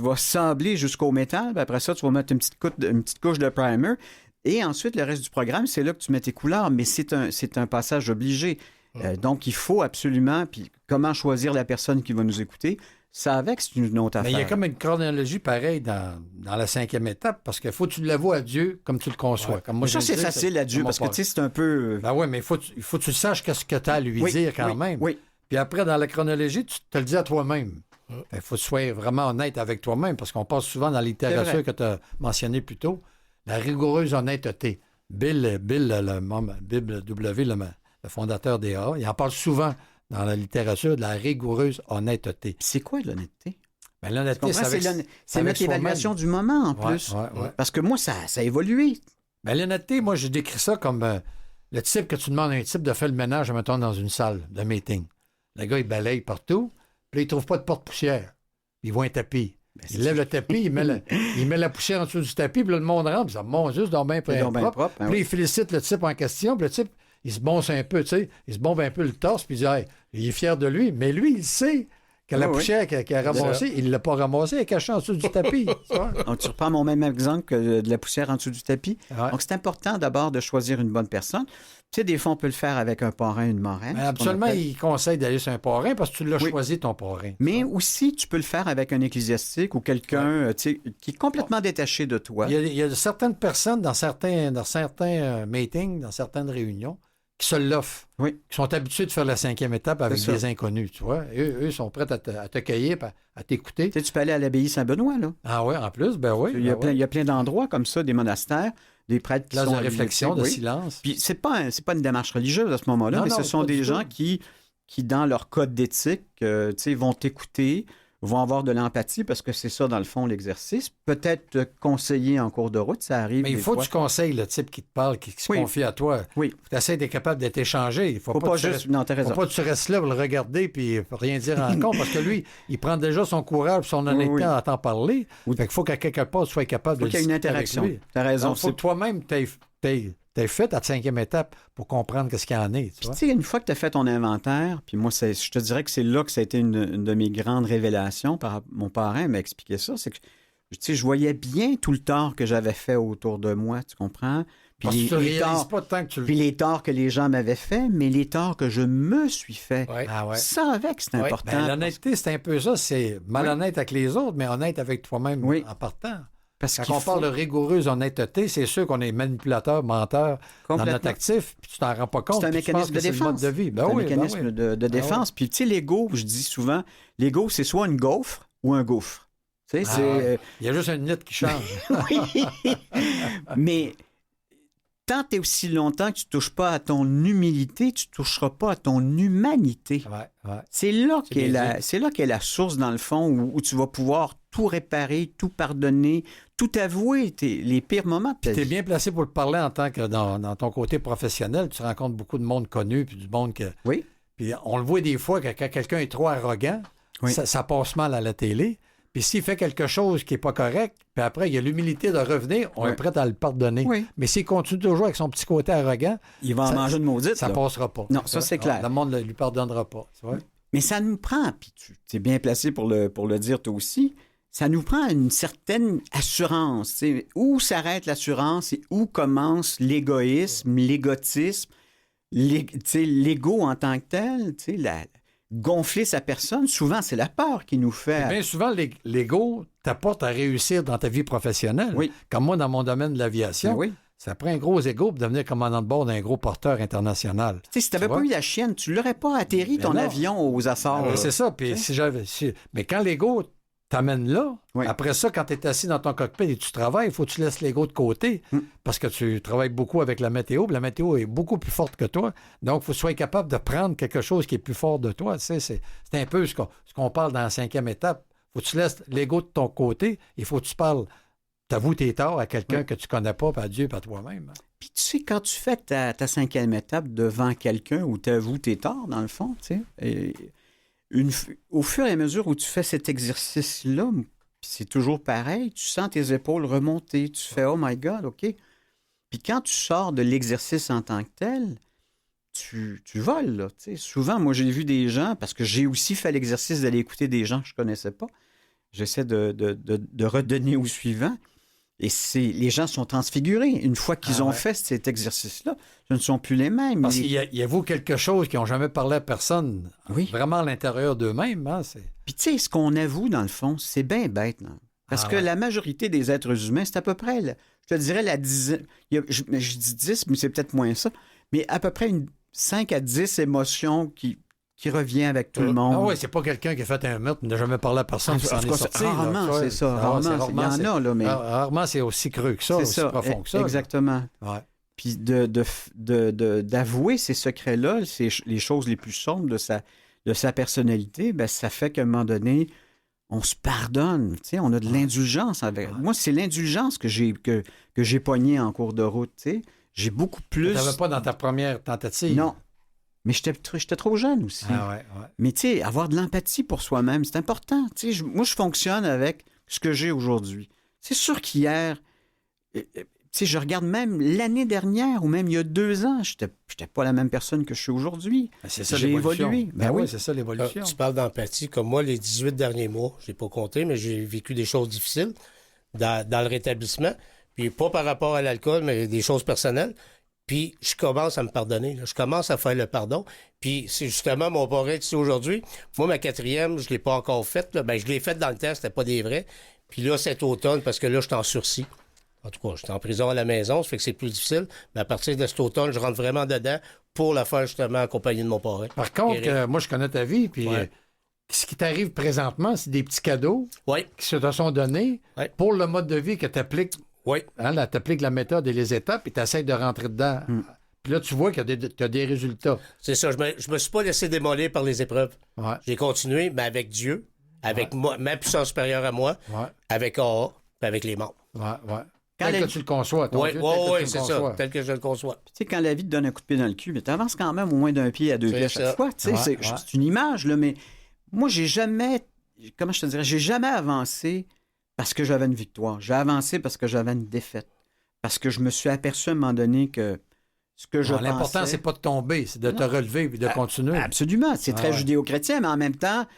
vas sabler jusqu'au métal, puis après ça, tu vas mettre une petite couche de primer. Et ensuite, le reste du programme, c'est là que tu mets tes couleurs, mais c'est un passage obligé. Donc, il faut absolument... Puis comment choisir la personne qui va nous écouter? Ça avec, c'est une autre affaire. Mais il y a comme une chronologie pareille dans la 5e étape, parce qu'il faut que tu l'avoues à Dieu comme tu le conçois. Comme moi, ça, c'est facile à Dieu, parce que tu sais, c'est un peu... Ben oui, mais il faut que tu saches qu'est-ce que tu as à lui dire quand même. Oui. Puis après, dans la chronologie, tu te le dis à toi-même. Il faut que tu sois vraiment honnête avec toi-même, parce qu'on passe souvent dans la littérature que tu as mentionné plus tôt, la rigoureuse honnêteté. Bill W., le fondateur des A, il en parle souvent dans la littérature de la rigoureuse honnêteté. C'est quoi l'honnêteté? Ben, l'honnêteté, c'est notre évaluation du moment, en plus. Ouais. Parce que moi, ça a évolué. Ben, l'honnêteté, moi, je décris ça comme le type que tu demandes à un type de faire le ménage, mettons, dans une salle de meeting. Le gars, il balaye partout, puis là, il trouve pas de porte-poussière. Il voit un tapis. Il lève le tapis, il met la poussière en dessous du tapis, puis là, le monde rentre, puis ça monte juste dans bien propre. Puis là, il félicite le type en question, puis le type, il se bonce un peu, tu sais, il se bombe un peu le torse, puis il dit, hey, il est fier de lui, mais lui, il sait que la poussière qu'il a ramassée, il ne l'a pas ramassée, elle est cachée en dessous du tapis. Donc, tu reprends mon même exemple que de la poussière en dessous du tapis. Ouais. Donc, c'est important d'abord de choisir une bonne personne. Tu sais, des fois, on peut le faire avec un parrain, une marraine. Absolument, il conseille d'aller sur un parrain parce que tu l'as choisi, ton parrain. Mais aussi, tu peux le faire avec un ecclésiastique ou quelqu'un qui est complètement détaché de toi. Il y a certaines personnes dans certains meetings, dans certaines réunions, qui se l'offrent, qui sont habitués de faire la 5e étape avec des inconnus, tu vois. Eux sont prêts à t'accueillir, à t'écouter. Tu sais, tu peux aller à l'abbaye Saint-Benoît, là. Ah oui, en plus, ben oui. Il y a plein d'endroits comme ça, des monastères, des prêtres qui sont... de réflexion, de silence. Puis c'est pas une démarche religieuse à ce moment-là, mais ce sont des gens qui, dans leur code d'éthique, vont t'écouter, vont avoir de l'empathie parce que c'est ça, dans le fond, l'exercice. Peut-être te conseiller en cours de route, ça arrive. Mais il faut que tu conseilles le type qui te parle, qui se confie à toi. Oui. Tu essaies d'être capable d'être échangé. Il faut pas juste. Non, t'as raison. Faut pas que tu restes là pour le regarder puis rien dire en compte parce que lui, il prend déjà son courage, son honnêteté à t'en parler. Fait qu'il faut qu'à quelque part, tu sois capable de qu'il y ait une interaction. T'as raison. Il faut que toi-même, t'aies fait ta 5e étape pour comprendre ce qu'il y en est. Tu sais, une fois que tu as fait ton inventaire, puis moi, je te dirais que c'est là que ça a été une de mes grandes révélations. Mon parrain m'a expliqué ça. C'est que je voyais bien tout le tort que j'avais fait autour de moi, tu comprends? Puis les torts que les gens m'avaient fait, mais les torts que je me suis fait. Ouais. Ça, avec, c'est important. Ben, l'honnêteté, c'est un peu ça. C'est malhonnête avec les autres, mais honnête avec toi-même en partant. Parce Quand on parle de rigoureuse honnêteté, c'est sûr qu'on est manipulateur, menteur dans notre actif, puis tu t'en rends pas compte. C'est un mécanisme de défense. C'est un mécanisme de défense. Puis tu sais, l'ego, je dis souvent, l'ego, c'est soit une gaufre ou un gouffre. Tu sais, il y a juste une lettre qui change. Oui. Mais tant et aussi longtemps que tu ne touches pas à ton humilité, tu ne toucheras pas à ton humanité. C'est là qu'est la source, dans le fond, où tu vas pouvoir tout réparer, tout pardonner, tout avouer, les pires moments. Tu es bien placé pour le parler en tant que dans ton côté professionnel. Tu rencontres beaucoup de monde connu, puis du monde que... Oui. Puis on le voit des fois que quand quelqu'un est trop arrogant, ça passe mal à la télé. Puis s'il fait quelque chose qui n'est pas correct, puis après, il y a l'humilité de revenir, on est prêt à le pardonner. Oui. Mais s'il continue toujours avec son petit côté arrogant... Il va en manger une maudite. Ça ne passera pas. Non, ça c'est clair. Le monde ne lui pardonnera pas. Mais ça nous prend, puis tu es bien placé pour le dire toi aussi, ça nous prend une certaine assurance. T'sais. Où s'arrête l'assurance et où commence l'égoïsme, l'égotisme, l'ego en tant que tel, gonfler sa personne, souvent, c'est la peur qui nous fait... Bien souvent, l'ego t'apporte à réussir dans ta vie professionnelle. Oui. Comme moi, dans mon domaine de l'aviation, ça prend un gros ego pour devenir commandant de bord d'un gros porteur international. Si tu n'avais pas eu la chienne, tu ne l'aurais pas atterri, ton avion, aux Açores. C'est ça. Puis mais quand l'ego t'amène là, après ça, quand tu es assis dans ton cockpit et tu travailles, il faut que tu laisses l'ego de côté parce que tu travailles beaucoup avec la météo. Puis la météo est beaucoup plus forte que toi. Donc, il faut que tu sois capable de prendre quelque chose qui est plus fort de toi. C'est un peu ce qu'on parle dans la 5e étape. Il faut que tu laisses l'ego de ton côté. Il faut que tu parles, t'avoues tes torts à quelqu'un que tu connais pas, à Dieu, à toi-même. Puis tu sais, quand tu fais ta 5e étape devant quelqu'un où tu avoues tes torts, dans le fond, tu sais... au fur et à mesure où tu fais cet exercice-là, c'est toujours pareil, tu sens tes épaules remonter, tu fais « Oh my God, OK ». Puis quand tu sors de l'exercice en tant que tel, tu voles, là. Tu sais. Souvent, moi, j'ai vu des gens, parce que j'ai aussi fait l'exercice d'aller écouter des gens que je ne connaissais pas, j'essaie de redonner au suivant. Et les gens sont transfigurés. Une fois qu'ils ont fait cet exercice-là, ce ne sont plus les mêmes. Parce qu'il y a vous quelque chose qu'ils n'ont jamais parlé à personne, vraiment à l'intérieur d'eux-mêmes. Hein, Puis tu sais, ce qu'on avoue, dans le fond, c'est bien bête. Non? Parce que la majorité des êtres humains, c'est à peu près, je te dirais, la dizaine... Je dis 10, mais c'est peut-être moins ça. Mais à peu près 5 à 10 émotions qui revient avec tout le monde. Ah oui, c'est pas quelqu'un qui a fait un meurtre, n'a jamais parlé à personne qui s'en est sorti. Rarement, c'est ça. Rarement, il y en a, là, mais... Rarement, c'est aussi creux que ça, aussi profond que ça. Exactement. Puis d'avouer ces secrets-là, les choses les plus sombres de sa personnalité, ben, ça fait qu'à un moment donné, on se pardonne. Tu sais, on a de l'indulgence avec... Moi, c'est l'indulgence que j'ai pognée en cours de route. Tu sais. J'ai beaucoup plus... Tu n'avais pas dans ta première tentative. Non. Mais j'étais trop jeune aussi. Mais tu sais, avoir de l'empathie pour soi-même, c'est important. Tu sais, moi, je fonctionne avec ce que j'ai aujourd'hui. C'est sûr qu'hier, tu sais, je regarde même l'année dernière ou même il y a 2 ans, j'étais pas la même personne que je suis aujourd'hui. J'ai évolué. Oui, c'est ça l'évolution. Tu parles d'empathie. Comme moi, les 18 derniers mois, je l'ai pas compté, mais j'ai vécu des choses difficiles dans le rétablissement. Puis pas par rapport à l'alcool, mais des choses personnelles. Puis je commence à me pardonner. Là. Je commence à faire le pardon. Puis c'est justement mon parrain ici aujourd'hui. Moi, ma 4e, je ne l'ai pas encore faite. Là. Ben, je l'ai faite dans le temps, c'était pas des vrais. Puis là, cet automne, parce que là, je suis en sursis. En tout cas, je suis en prison à la maison, ça fait que c'est plus difficile. Mais à partir de cet automne, je rentre vraiment dedans pour la faire justement accompagner de mon parrain. Par contre, moi, je connais ta vie, puis ce qui t'arrive présentement, c'est des petits cadeaux qui se te sont donnés pour le mode de vie que tu appliques. Oui. Hein, là, tu appliques la méthode et les étapes et tu essaies de rentrer dedans. Puis là, tu vois qu'il y a des résultats. C'est ça. Je me suis pas laissé démolir par les épreuves. J'ai continué, mais avec Dieu, avec ma puissance supérieure à moi, avec AA, puis avec les membres. Tel que tu le conçois, oui, c'est ça, tel que je le conçois. Tu sais, quand la vie te donne un coup de pied dans le cul, mais tu avances quand même au moins d'un pied à 2 pieds à chaque fois. Tu sais, c'est une image, là, mais moi, j'ai jamais avancé parce que j'avais une victoire. J'ai avancé parce que j'avais une défaite. Parce que je me suis aperçu à un moment donné que ce que je pensais... L'important, c'est pas de tomber, c'est de te relever et de continuer. Absolument. C'est très judéo-chrétien, mais en même temps, tu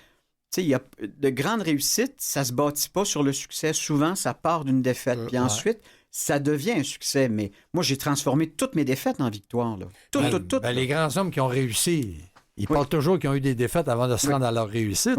sais, il y a de grandes réussites, ça se bâtit pas sur le succès. Souvent, ça part d'une défaite. Puis ensuite, ça devient un succès. Mais moi, j'ai transformé toutes mes défaites en victoires. Toutes. Les grands hommes qui ont réussi, ils parlent toujours qu'ils ont eu des défaites avant de se rendre à leur réussite.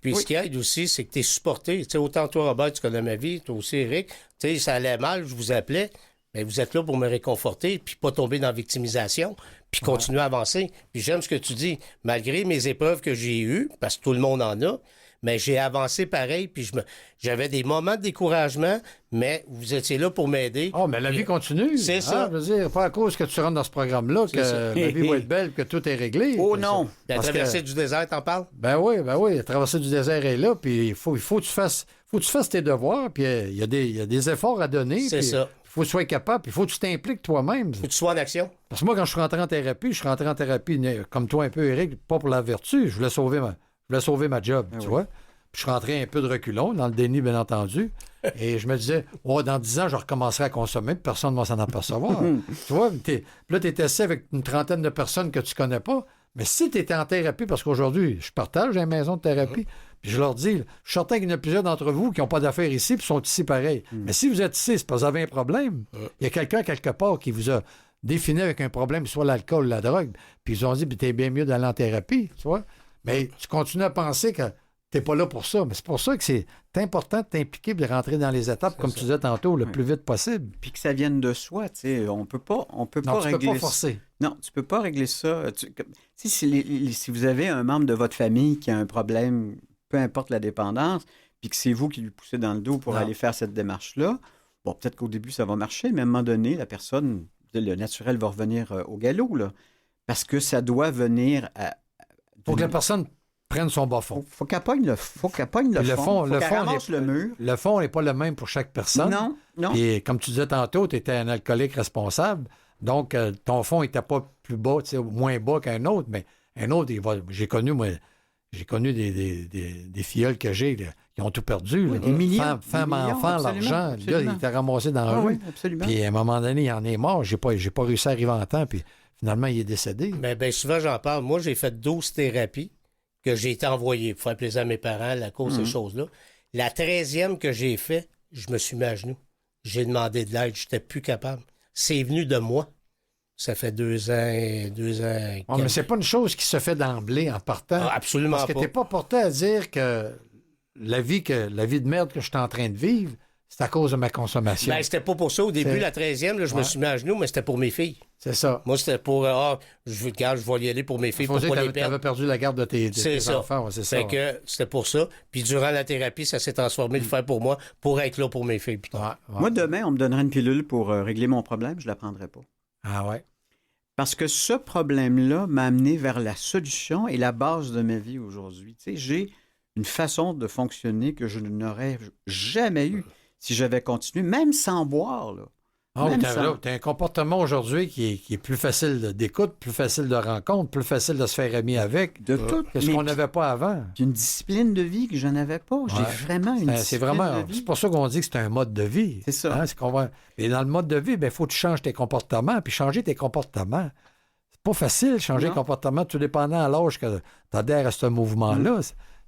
Puis ce qui aide aussi, c'est que tu es supporté. Tu sais, autant toi, Robert, tu connais ma vie, toi aussi, Eric. Tu sais, ça allait mal, je vous appelais. Mais vous êtes là pour me réconforter, puis pas tomber dans la victimisation, puis continuer à avancer. Puis j'aime ce que tu dis. Malgré mes épreuves que j'ai eues, parce que tout le monde en a, mais j'ai avancé pareil, puis j'avais des moments de découragement, mais vous étiez là pour m'aider. Oh, mais la vie continue. C'est ça. Je veux dire, pas à cause que tu rentres dans ce programme-là que la vie va être belle, que tout est réglé. Oh non! La traversée du désert, t'en parles? Ben oui. La traversée du désert est là, puis il faut que tu fasses tes devoirs, puis il y a des efforts à donner. C'est ça. Il faut que tu sois capable, puis il faut que tu t'impliques toi-même. Il faut que tu sois en action. Parce que moi, quand je suis rentré en thérapie, comme toi un peu, Eric, pas pour la vertu, je voulais sauver ma job, tu vois. Puis je suis rentré un peu de reculons, dans le déni, bien entendu. Et je me disais, dans 10 ans, je recommencerai à consommer, puis personne ne va s'en apercevoir. Tu vois, là, tu es assis avec une trentaine de personnes que tu connais pas. Mais si tu étais en thérapie, parce qu'aujourd'hui, je partage une maison de thérapie, puis je leur dis, je suis certain qu'il y en a plusieurs d'entre vous qui n'ont pas d'affaires ici, puis sont ici pareil. Mais si vous êtes ici, c'est parce que vous avez un problème. Il y a quelqu'un quelque part qui vous a défini avec un problème, soit l'alcool ou la drogue, puis ils ont dit, t'es bien mieux d'aller en thérapie, tu vois. Mais tu continues à penser que t'es pas là pour ça. Mais c'est pour ça que c'est important de t'impliquer et de rentrer dans les étapes, comme tu disais tantôt, le plus vite possible. Puis que ça vienne de soi, tu sais. On peut pas tu régler... peux pas forcer. Non, tu peux pas régler ça. Si vous avez un membre de votre famille qui a un problème, peu importe la dépendance, puis que c'est vous qui lui poussez dans le dos pour aller faire cette démarche-là, bon, peut-être qu'au début, ça va marcher, mais à un moment donné, la personne, le naturel va revenir au galop, là. Parce que ça doit venir à... Faut que la personne prenne son bas fond. Faut qu'elle pogne le fond. Le fond n'est pas le même pour chaque personne. Non. Et comme tu disais tantôt, tu étais un alcoolique responsable. Donc, ton fond n'était pas plus bas, moins bas qu'un autre. Mais un autre, j'ai connu des filleuls que j'ai qui ont tout perdu. Oui, des millions. Femmes, enfants, l'argent. Le gars, il était ramassé dans la rue. Oui, absolument. Puis à un moment donné, il en est mort. J'ai pas réussi à arriver en temps. Puis finalement, il est décédé. Mais bien souvent, j'en parle. Moi, j'ai fait 12 thérapies que j'ai été envoyé pour faire plaisir à mes parents, la cause, ces choses-là. La 13e que j'ai fait, je me suis mis à genoux. J'ai demandé de l'aide. Je n'étais plus capable. C'est venu de moi. Ça fait 2 ans. Oh, mais c'est pas une chose qui se fait d'emblée en partant. Ah, absolument pas. Parce que t'es pas porté à dire que la vie de merde que je suis en train de vivre, c'est à cause de ma consommation. Ben, c'était pas pour ça. Au début, la 13e, là, je me suis mis à genoux, mais c'était pour mes filles. C'est ça. Moi, c'était pour... je vais y aller pour mes filles, pour pas les perdre. T'avais perdu la garde de tes enfants. C'est ça. Fait que c'était pour ça. Puis durant la thérapie, ça s'est transformé, le faire pour moi, pour être là pour mes filles. Moi, demain, on me donnerait une pilule pour régler mon problème, je la prendrais pas. Ah ouais? Parce que ce problème-là m'a amené vers la solution et la base de ma vie aujourd'hui. Tu sais, j'ai une façon de fonctionner que je n'aurais jamais eue si j'avais continué, même sans boire, là. Tu as un comportement aujourd'hui qui est plus facile d'écoute, plus facile de rencontre, plus facile de se faire ami avec. De tout. Que ce qu'on n'avait pas avant. J'ai une discipline de vie que je n'avais pas. J'ai vraiment une discipline de vie. C'est pour ça qu'on dit que c'est un mode de vie. C'est ça. Et dans le mode de vie, il faut que tu changes tes comportements. Puis changer tes comportements, c'est pas facile de changer les comportements, tout dépendant à l'âge que tu adhères à ce mouvement-là.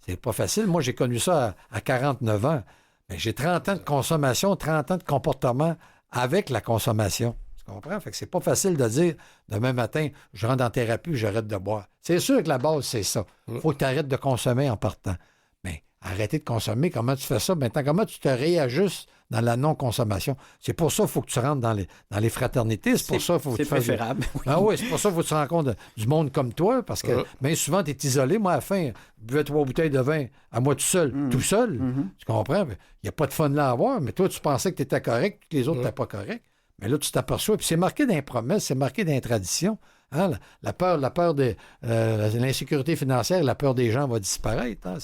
C'est pas facile. Moi, j'ai connu ça à 49 ans. Mais j'ai 30 ans de consommation, 30 ans de comportement avec la consommation. Tu comprends? Fait que c'est pas facile de dire demain matin, je rentre en thérapie, j'arrête de boire. C'est sûr que la base, c'est ça. Il faut que tu arrêtes de consommer en partant. Mais arrêter de consommer, comment tu fais ça? Maintenant, comment tu te réajustes dans la non-consommation? C'est pour ça qu'il faut que tu rentres dans les fraternités. C'est pour ça qu'il faut que tu fasses... préférable. Ah oui, c'est pour ça qu'il faut que tu rencontres du monde comme toi, parce que bien souvent, tu es isolé. Moi, à la fin, je buvais 3 bouteilles de vin à moi tout seul. Tu comprends? Il n'y a pas de fun là à avoir, mais toi, tu pensais que tu étais correct, que les autres n'étaient pas corrects. Mais là, tu t'aperçois, puis c'est marqué dans les promesses, c'est marqué dans les traditions. Hein? La peur de l'insécurité financière, la peur des gens va disparaître. Hein?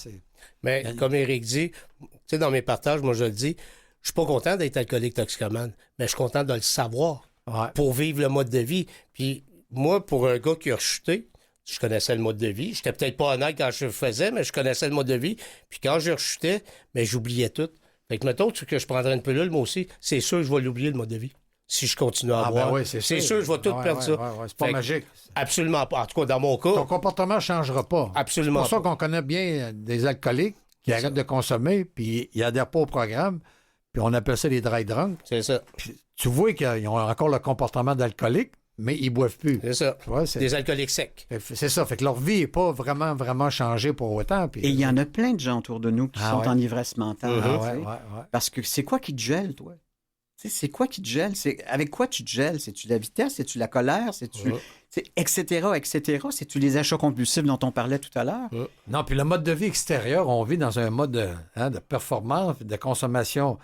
Mais comme Éric dit, tu sais, dans mes partages, moi, je le dis, je suis pas content d'être alcoolique toxicomane, mais je suis content de le savoir pour vivre le mode de vie. Puis moi, pour un gars qui a rechuté, je connaissais le mode de vie. J'étais peut-être pas honnête quand je le faisais, mais je connaissais le mode de vie. Puis quand je rechutais, j'oubliais tout. Fait que mettons que je prendrais une pilule, moi aussi, c'est sûr que je vais l'oublier, le mode de vie. Si je continue à boire. Oui, c'est sûr, je vais tout perdre ça. C'est pas magique. Absolument pas. En tout cas, dans mon cas. Ton comportement ne changera pas. Absolument pas. C'est pour ça qu'on connaît bien des alcooliques qui arrêtent de consommer, puis ils n'adhèrent pas au programme, puis on appelle ça les dry drunk. C'est ça. Puis tu vois qu'ils ont encore le comportement d'alcoolique, mais ils ne boivent plus. C'est ça. Tu vois, des alcooliques secs. C'est ça. Fait que leur vie n'est pas vraiment changée pour autant. Puis, et il y en a plein de gens autour de nous qui sont en ivresse mentale. Parce que c'est quoi qui te gèle, toi? C'est quoi qui te gèle? Avec quoi tu te gèles? C'est-tu la vitesse? C'est-tu la colère? C'est-tu... etc., etc. C'est-tu les achats compulsifs dont on parlait tout à l'heure? Non, puis le mode de vie extérieur, on vit dans un mode de performance, de consommation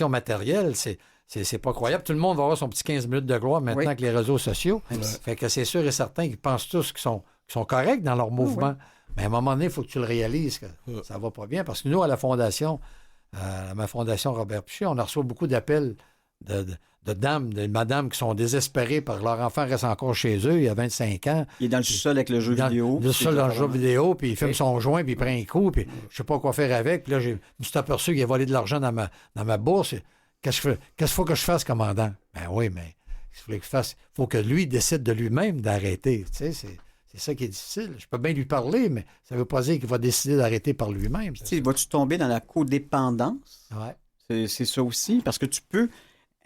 matérielle. C'est pas croyable. Tout le monde va avoir son petit 15 minutes de gloire maintenant avec les réseaux sociaux. Fait que c'est sûr et certain qu'ils pensent tous qu'ils sont corrects dans leur mouvement. Mais à un moment donné, il faut que tu le réalises que ça va pas bien. Parce que nous, à la Fondation, ma Fondation Robert Piché, on a reçu beaucoup d'appels de dames, de madames qui sont désespérées parce que leur enfant reste encore chez eux, il a 25 ans. Il est dans le sous-sol avec le jeu vidéo. Il est dans le jeu vidéo, puis il fume son joint, puis il prend un coup, puis je sais pas quoi faire avec. Puis là, je me suis aperçu qu'il a volé de l'argent dans ma bourse. Qu'est-ce qu'il faut que je fasse, commandant? Ben oui, mais il faut que lui décide de lui-même d'arrêter. Tu sais, c'est ça qui est difficile. Je peux bien lui parler, mais ça ne veut pas dire qu'il va décider d'arrêter par lui-même. Vas-tu tomber dans la codépendance? Ouais. C'est ça aussi, parce que tu peux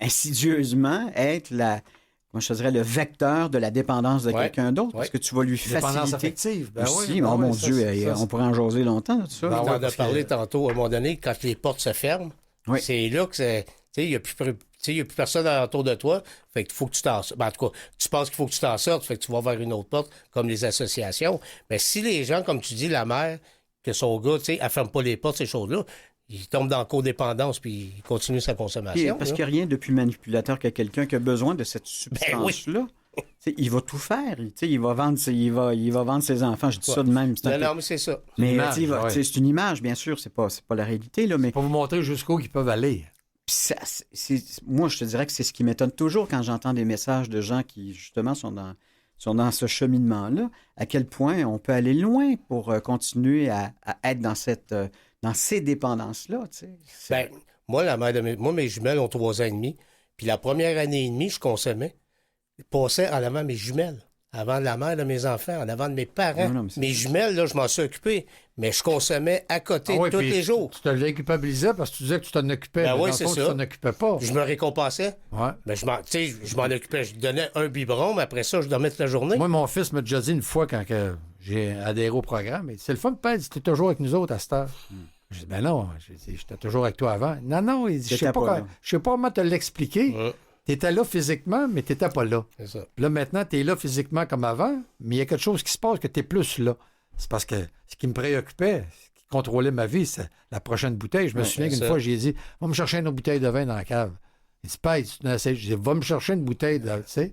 insidieusement être le vecteur de la dépendance de quelqu'un d'autre, parce que tu vas lui faciliter. Dépendance affective. Ben aussi, oui, mon Dieu, on pourrait en jaser longtemps de ça. On en a parlé tantôt, à un moment donné, quand les portes se ferment, c'est là que il n'y a plus personne autour de toi. Fait qu'il faut que tu t'en sortes. En tout cas, tu penses qu'il faut que tu t'en sortes, fait que tu vas vers une autre porte, comme les associations. Mais si les gens, comme tu dis, la mère, que son gars, elle ne ferme pas les portes, ces choses-là, il tombe dans la codépendance puis il continue sa consommation. Parce qu'il n'y a rien de plus manipulateur que quelqu'un qui a besoin de cette substance-là. Il va tout faire. Il va vendre ses enfants. Je dis ça de même. Non, mais c'est ça. Mais c'est une image, bien sûr. C'est pas la réalité. Là, mais... Pour vous montrer jusqu'où ils peuvent aller. Moi, je te dirais que c'est ce qui m'étonne toujours quand j'entends des messages de gens qui, justement, sont dans ce cheminement-là, à quel point on peut aller loin pour continuer à être dans ces dépendances-là. Moi, mes jumelles ont 3 ans et demi. Puis la première année et demie, je consommais. Je passais en avant mes jumelles, avant la mère de mes enfants, en avant de mes parents. Mes jumelles, là, je m'en suis occupé. Mais je consommais à côté tous les jours. Tu te déculpabilisais parce que tu disais que tu t'en occupais. Ben oui, c'est ça. Tu t'en occupais pas. Je me récompensais. Ouais. Ben, je m'en occupais. Je donnais un biberon, mais après ça, je dormais toute la journée. Moi, mon fils m'a déjà dit une fois quand j'ai adhéré au programme, c'est le fun, père, tu es toujours avec nous autres à cette heure. Je dis, ben non, j'étais toujours avec toi avant. Non, il dit, je sais pas comment te l'expliquer. Tu étais là physiquement, mais tu n'étais pas là. C'est ça. Puis là, maintenant, tu es là physiquement comme avant, mais il y a quelque chose qui se passe que tu es plus là. C'est parce que ce qui me préoccupait, ce qui contrôlait ma vie, c'est la prochaine bouteille. Je me souviens qu'une fois, j'ai dit, va me chercher une autre bouteille de vin dans la cave. Il dit, Père, je dis, va me chercher une bouteille de... Tu sais,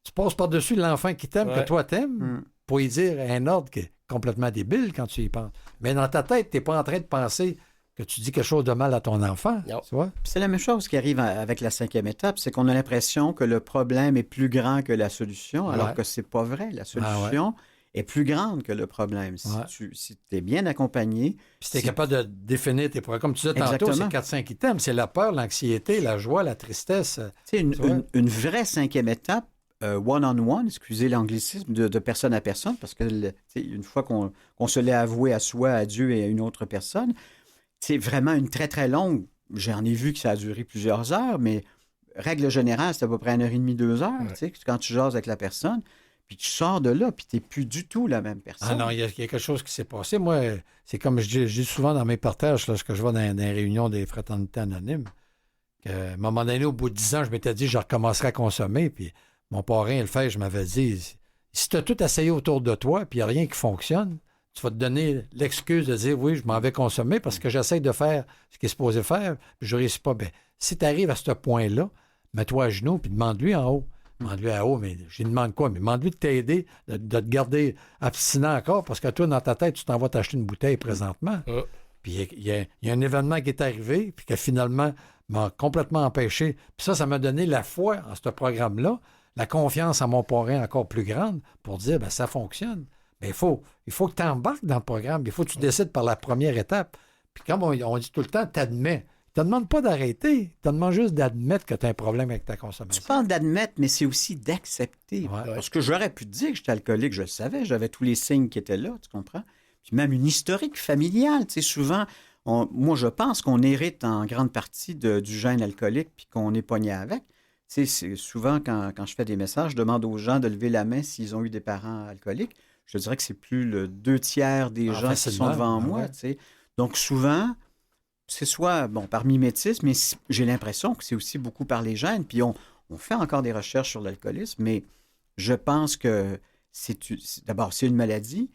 tu passes par-dessus l'enfant qui t'aime, que toi t'aimes, pour lui dire un ordre qui est complètement débile quand tu y penses. Mais dans ta tête, tu n'es pas en train de penser que tu dis quelque chose de mal à ton enfant. Tu vois? C'est la même chose qui arrive avec la 5e étape, c'est qu'on a l'impression que le problème est plus grand que la solution, alors que c'est pas vrai. La solution est plus grande que le problème. Si tu es bien accompagné... Si tu es capable de définir tes problèmes. Comme tu disais tantôt, c'est 4-5 items. C'est la peur, l'anxiété, la joie, la tristesse. Une vraie 5e étape, one-on-one, excusez l'anglicisme, de personne à personne, parce que une fois qu'on se l'est avoué à soi, à Dieu et à une autre personne, c'est vraiment une très, très longue... J'en ai vu que ça a duré plusieurs heures, mais règle générale, c'est à peu près 1h30, 2 heures, quand tu jases avec la personne. Puis tu sors de là, puis tu n'es plus du tout la même personne. Ah non, il y a quelque chose qui s'est passé. Moi, c'est comme je dis souvent dans mes partages, lorsque je vais dans les réunions des fraternités anonymes, qu'à un moment donné, au bout de 10 ans, je m'étais dit je recommencerai à consommer. Puis mon parrain, le fait, je m'avais dit, si tu as tout essayé autour de toi, puis il n'y a rien qui fonctionne, tu vas te donner l'excuse de dire oui, je m'en vais consommer parce que j'essaie de faire ce qu'il est supposé faire, puis je ne réussis pas. Bien, si tu arrives à ce point-là, mets-toi à genoux, puis demande-lui en haut. Demande-lui à haut, mais je lui demande quoi? Mais demande-lui de t'aider, de te garder abstinent encore, parce que toi, dans ta tête, tu t'en vas t'acheter une bouteille présentement. Puis il y a un événement qui est arrivé, puis que finalement m'a complètement empêché. Puis ça m'a donné la foi en ce programme-là, la confiance en mon parrain encore plus grande pour dire, ça fonctionne. Mais il faut que tu embarques dans le programme. Il faut que tu décides par la première étape. Puis comme on dit tout le temps, t'admets. Il ne te demande pas d'arrêter. Il te demande juste d'admettre que tu as un problème avec ta consommation. Tu parles d'admettre, mais c'est aussi d'accepter. Ouais. Parce que j'aurais pu te dire que j'étais alcoolique, je le savais, j'avais tous les signes qui étaient là, tu comprends? Puis même une historique familiale. Tu sais, souvent, moi, je pense qu'on hérite en grande partie du gène alcoolique puis qu'on est pogné avec. Tu sais, c'est souvent, quand je fais des messages, je demande aux gens de lever la main s'ils ont eu des parents alcooliques. Je dirais que c'est plus le 2/3 des gens qui sont devant moi. Tu sais. Donc, souvent, c'est soit par mimétisme, mais j'ai l'impression que c'est aussi beaucoup par les gènes. Puis on fait encore des recherches sur l'alcoolisme, mais je pense que d'abord, c'est une maladie.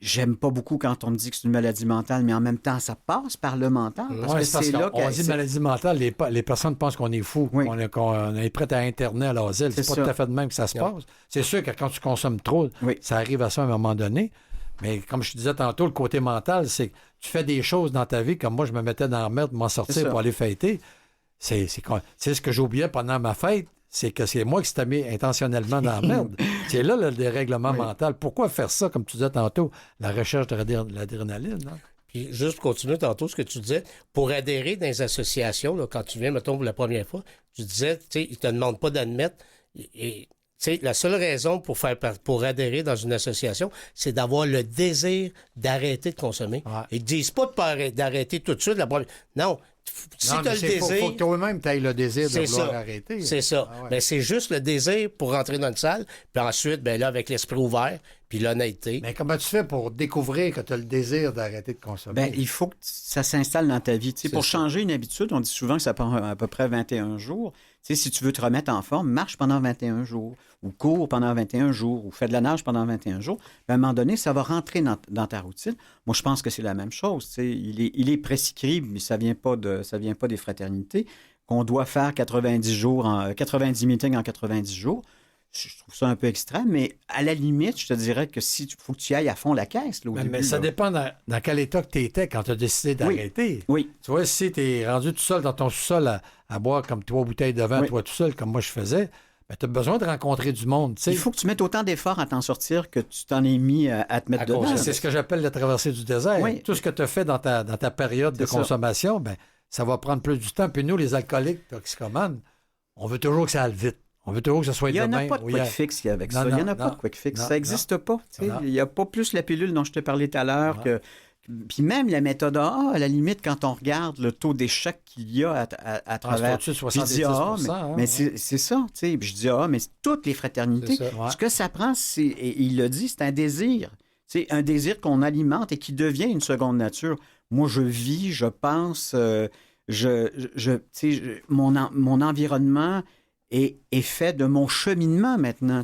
J'aime pas beaucoup quand on me dit que c'est une maladie mentale, mais en même temps, ça passe par le mental. Parce que on dit maladie mentale, les personnes pensent qu'on est fou, qu'on est prêt à interner à l'asile. C'est pas tout à fait de même que ça se passe. C'est sûr que quand tu consommes trop, ça arrive à ça à un moment donné. Mais comme je te disais tantôt, le côté mental, c'est que tu fais des choses dans ta vie, comme moi, je me mettais dans la merde pour m'en sortir pour aller fêter. C'est ce que j'oubliais pendant ma fête, c'est que c'est moi qui s'était mis intentionnellement dans la merde. C'est là le dérèglement mental. Pourquoi faire ça, comme tu disais tantôt, la recherche de l'adrénaline? Hein? Puis juste pour continuer tantôt ce que tu disais, pour adhérer dans les associations, là, quand tu viens, mettons, pour la première fois, tu disais, tu sais, ils ne te demandent pas d'admettre. Et la seule raison pour adhérer dans une association, c'est d'avoir le désir d'arrêter de consommer. Ouais. Ils ne disent pas d'arrêter tout de suite. Non. Si tu as le désir... Il faut que toi-même tu aies le désir de vouloir arrêter. C'est ça. Ah ouais. Ben, c'est juste le désir pour rentrer dans une salle. Puis ensuite, là, avec l'esprit ouvert, puis l'honnêteté. Mais comment tu fais pour découvrir que tu as le désir d'arrêter de consommer? Il faut que ça s'installe dans ta vie. Pour changer une habitude, on dit souvent que ça prend à peu près 21 jours. Si tu veux te remettre en forme, marche pendant 21 jours, ou cours pendant 21 jours, ou fais de la nage pendant 21 jours. À un moment donné, ça va rentrer dans ta routine. Moi, je pense que c'est la même chose. Il est prescrit, mais ça vient pas des fraternités, qu'on doit faire 90 meetings en 90 jours. Je trouve ça un peu extrême, mais à la limite, je te dirais que faut que tu ailles à fond la caisse. Là, mais ça dépend dans quel état que tu étais quand tu as décidé d'arrêter. Oui. Tu vois, si tu es rendu tout seul dans ton sous-sol à boire comme 3 bouteilles de vin, toi tout seul, comme moi je faisais, tu as besoin de rencontrer du monde. T'sais. Il faut que tu mettes autant d'efforts à t'en sortir que tu t'en es mis à te mettre dedans. C'est ce que j'appelle la traversée du désert. Oui. Tout ce que tu as fait dans ta période de consommation, ça va prendre plus du temps. Puis nous, les alcooliques toxicomanes, on veut toujours que ça aille vite. On veut toujours que ça soit demain. Il n'y en a pas de quick fix avec ça. Il n'y en a pas de quick fix. Ça n'existe pas. Il n'y a pas plus la pilule dont je te parlais tout à l'heure que... Puis même la méthode AA, à la limite, quand on regarde le taux d'échec qu'il y a à travers... C'est au-dessus de 70%. Mais c'est ça. Puis je dis mais toutes les fraternités, ce que ça prend, et il l'a dit, c'est un désir. C'est un désir qu'on alimente et qui devient une seconde nature. Moi, je vis, je pense, mon environnement... est fait de mon cheminement maintenant.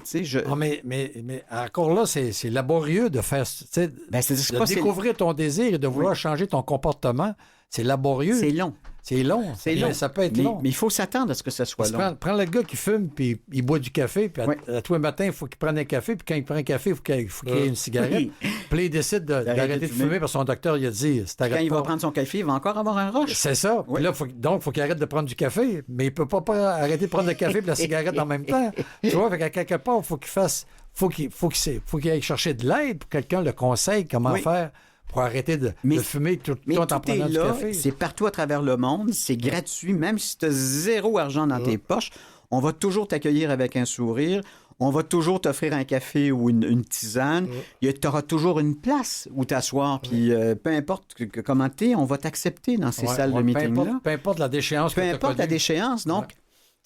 Mais encore là, c'est laborieux de faire... de découvrir ton désir et de vouloir changer ton comportement. C'est laborieux. C'est long. C'est long. Ça peut être long. Mais il faut s'attendre à ce que ça soit long. Prends le gars qui fume, puis il boit du café, puis à tous les matins, il faut qu'il prenne un café, puis quand il prend un café, il faut qu'il ait une cigarette. Puis il décide d'arrêter de fumer parce que son docteur il a dit... Quand il va prendre son café, il va encore avoir un rush. C'est ça. Puis là, il faut qu'il arrête de prendre du café, mais il ne peut pas arrêter de prendre le café et la cigarette en même temps. Tu vois, à quelque part, il faut qu'il fasse... faut qu'il aille chercher de l'aide pour que quelqu'un le conseille comment faire... pour arrêter de fumer tout en prenant du café. C'est partout à travers le monde, c'est gratuit, même si tu as 0 argent dans tes poches, on va toujours t'accueillir avec un sourire, on va toujours t'offrir un café ou une tisane, tu auras toujours une place où t'asseoir, puis peu importe comment tu es, on va t'accepter dans ces salles de meeting-là. Peu importe la déchéance. Peu importe la déchéance, donc...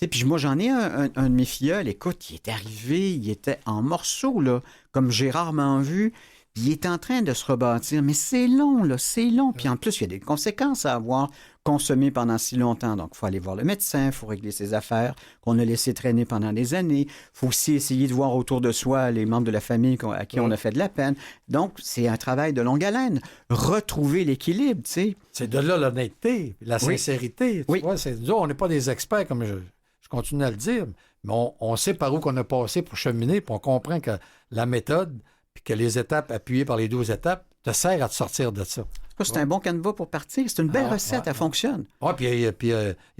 Puis moi, j'en ai un de mes filleuls, écoute, il est arrivé, il était en morceaux, là, comme j'ai rarement vu. Il est en train de se rebâtir, mais c'est long, là, c'est long. Puis en plus, il y a des conséquences à avoir consommé pendant si longtemps. Donc, il faut aller voir le médecin, il faut régler ses affaires qu'on a laissé traîner pendant des années. Il faut aussi essayer de voir autour de soi les membres de la famille à qui on a fait de la peine. Donc, c'est un travail de longue haleine. Retrouver l'équilibre, tu sais. C'est de là l'honnêteté, la sincérité. Tu vois, nous, on n'est pas des experts, comme je Je continue à le dire, mais on sait par où qu'on a passé pour cheminer, puis on comprend que la méthode, puis que les étapes appuyées par les 12 étapes, te sert à te sortir de ça. C'est un bon canevas pour partir. C'est une belle recette, elle fonctionne. Oui, puis il y a